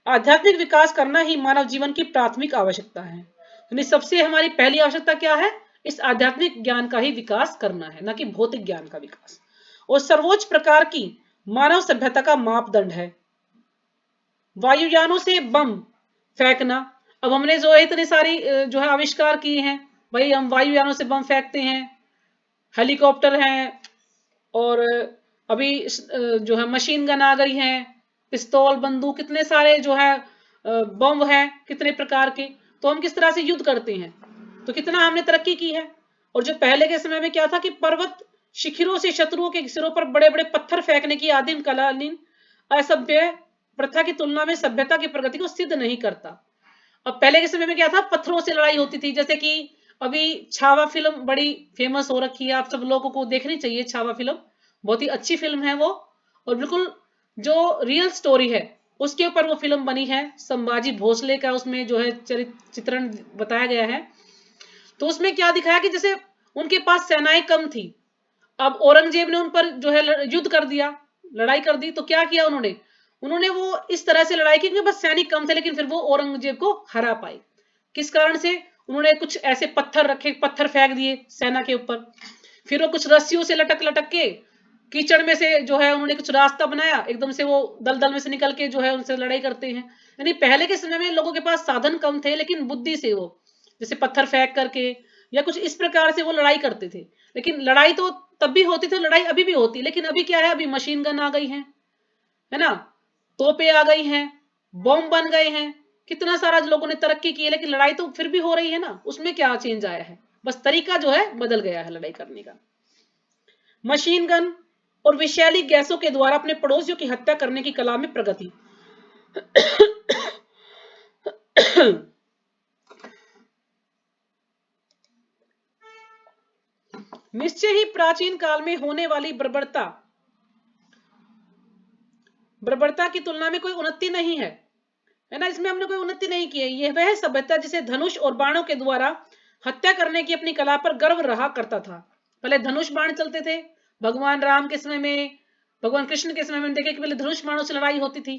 आध्यात्मिक विकास करना ही मानव जीवन की प्राथमिक आवश्यकता है। यानी सबसे हमारी पहली आवश्यकता क्या है? इस आध्यात्मिक ज्ञान का ही विकास करना है, ना कि भौतिक ज्ञान का विकास। और सर्वोच्च प्रकार की मानव सभ्यता का मापदंड है वायुयानों से बम फेंकना। अब हमने जो इतनी सारी जो है आविष्कार किए हैं, भाई हम वायुयानों से बम फेंकते हैं, हेलीकॉप्टर हैं, और अभी जो है मशीन गन आ गई है, पिस्तौल, बंदूक, कितने सारे जो है बम है, कितने प्रकार के। तो हम किस तरह से युद्ध करते हैं, तो कितना हमने तरक्की की है। और जो पहले के समय में क्या था कि पर्वत शिखरों से शत्रुओं के सिरों पर बड़े बड़े पत्थर फेंकने की आदिम कालीन असभ्य प्रथा की तुलना में सभ्यता की प्रगति को सिद्ध नहीं करता। अब पहले के समय में क्या था, पत्थरों से लड़ाई होती थी। जैसे कि अभी छावा फिल्म बड़ी फेमस हो रखी है, आप सब लोगों को देखनी चाहिए छावा फिल्म, बहुत ही अच्छी फिल्म है वो, और बिल्कुल जो रियल स्टोरी है उसके ऊपर वो फिल्म बनी है। संभाजी भोसले का उसमें जो है चित्रण बताया गया है। तो उसमें क्या दिखाया कि जैसे उनके पास सेनाएं कम थी, अब औरंगजेब ने उन पर जो है युद्ध कर दिया, लड़ाई कर दी। तो क्या किया उन्होंने वो इस तरह से लड़ाई की, क्योंकि बस सैनिक कम थे, लेकिन फिर वो औरंगजेब को हरा पाए। किस कारण से? उन्होंने कुछ ऐसे पत्थर रखे, पत्थर फेंक दिए सेना के ऊपर, फिर वो कुछ रस्सियों से लटक लटक के कीचड़ में से जो है उन्होंने कुछ रास्ता बनाया, एकदम से वो दलदल में से निकल के जो है उनसे लड़ाई करते हैं। यानी पहले के समय में लोगों के पास साधन कम थे, लेकिन बुद्धि से वो जैसे पत्थर फेंक करके या कुछ इस प्रकार से वो लड़ाई करते थे। लेकिन लड़ाई तो तब भी होती थी, लड़ाई अभी भी होती, लेकिन अभी क्या है, अभी मशीन गन आ गई है ना, तोपें आ गई हैं, बॉम्ब बन गए हैं, कितना सारा लोगों ने तरक्की की है, लेकिन लड़ाई तो फिर भी हो रही है ना। उसमें क्या चेंज आया है? बस तरीका जो है बदल गया है लड़ाई करने का। मशीन गन और विषैली गैसों के द्वारा अपने पड़ोसियों की हत्या करने की कला में प्रगति। निश्चय ही प्राचीन काल में होने वाली बर्बरता की तुलना में कोई उन्नति नहीं है ना, इसमें हमने कोई उन्नति नहीं की है। यह वह सभ्यता जिसे धनुष और बाणों के द्वारा हत्या करने की अपनी कला पर गर्व रहा करता था। पहले धनुष बाण चलते थे, भगवान राम के समय में, भगवान कृष्ण के समय में देखे कि पहले धनुष बाणों से लड़ाई होती थी,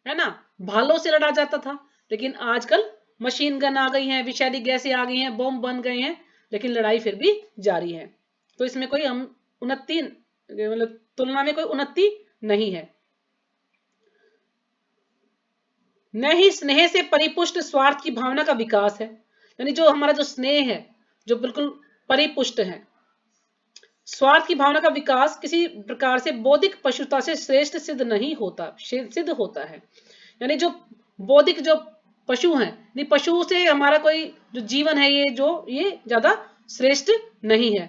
है ना, भालों से लड़ा जाता था। लेकिन आजकल मशीन गन आ गई है, विषैली गैसें आ गई हैं, बॉम्ब बन गए हैं, लेकिन लड़ाई फिर भी जारी है। तो इसमें कोई हम उन्नति, मतलब तुलना में कोई उन्नति नहीं है। न ही स्नेह से परिपुष्ट स्वार्थ की भावना का विकास है, यानी जो हमारा जो स्नेह है जो बिल्कुल परिपुष्ट है, स्वार्थ की भावना का विकास किसी प्रकार से बौद्धिक पशुता से श्रेष्ठ सिद्ध नहीं होता, सिद्ध होता है। यानी जो बौद्धिक जो पशु हैं, नहीं पशु से हमारा कोई जो जीवन है ये ज्यादा श्रेष्ठ नहीं है,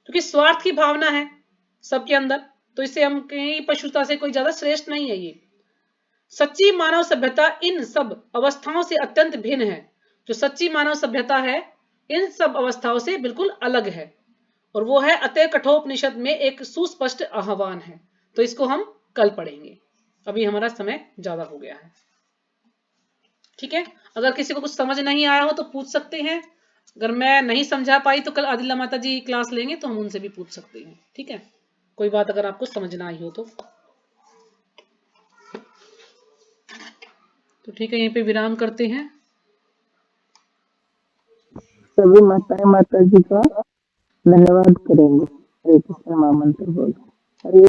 क्योंकि स्वार्थ की भावना है सबके अंदर, तो इससे हम कहीं पशुता से कोई ज्यादा श्रेष्ठ नहीं है। ये सच्ची मानव सभ्यता इन सब अवस्थाओं से अत्यंत भिन्न है। जो सच्ची मानव सभ्यता है इन सब अवस्थाओं से बिल्कुल अलग है, और वो है अतः कठोपनिषद में एक सुस्पष्ट आह्वान है। तो इसको हम कल पढ़ेंगे, अभी हमारा समय ज्यादा हो गया है। ठीक है, अगर किसी को कुछ समझ नहीं आया हो तो पूछ सकते हैं। अगर मैं नहीं समझा पाई तो कल आदिला माता जी क्लास लेंगे तो हम उनसे भी पूछ सकते हैं। ठीक है, कोई बात अगर आपको समझ ना आई हो तो ठीक है, यहीं पे विराम करते हैं। सभी माताएं माता जी का धन्यवाद करेंगे। हरे कृष्ण महामंत्र बोल। हरे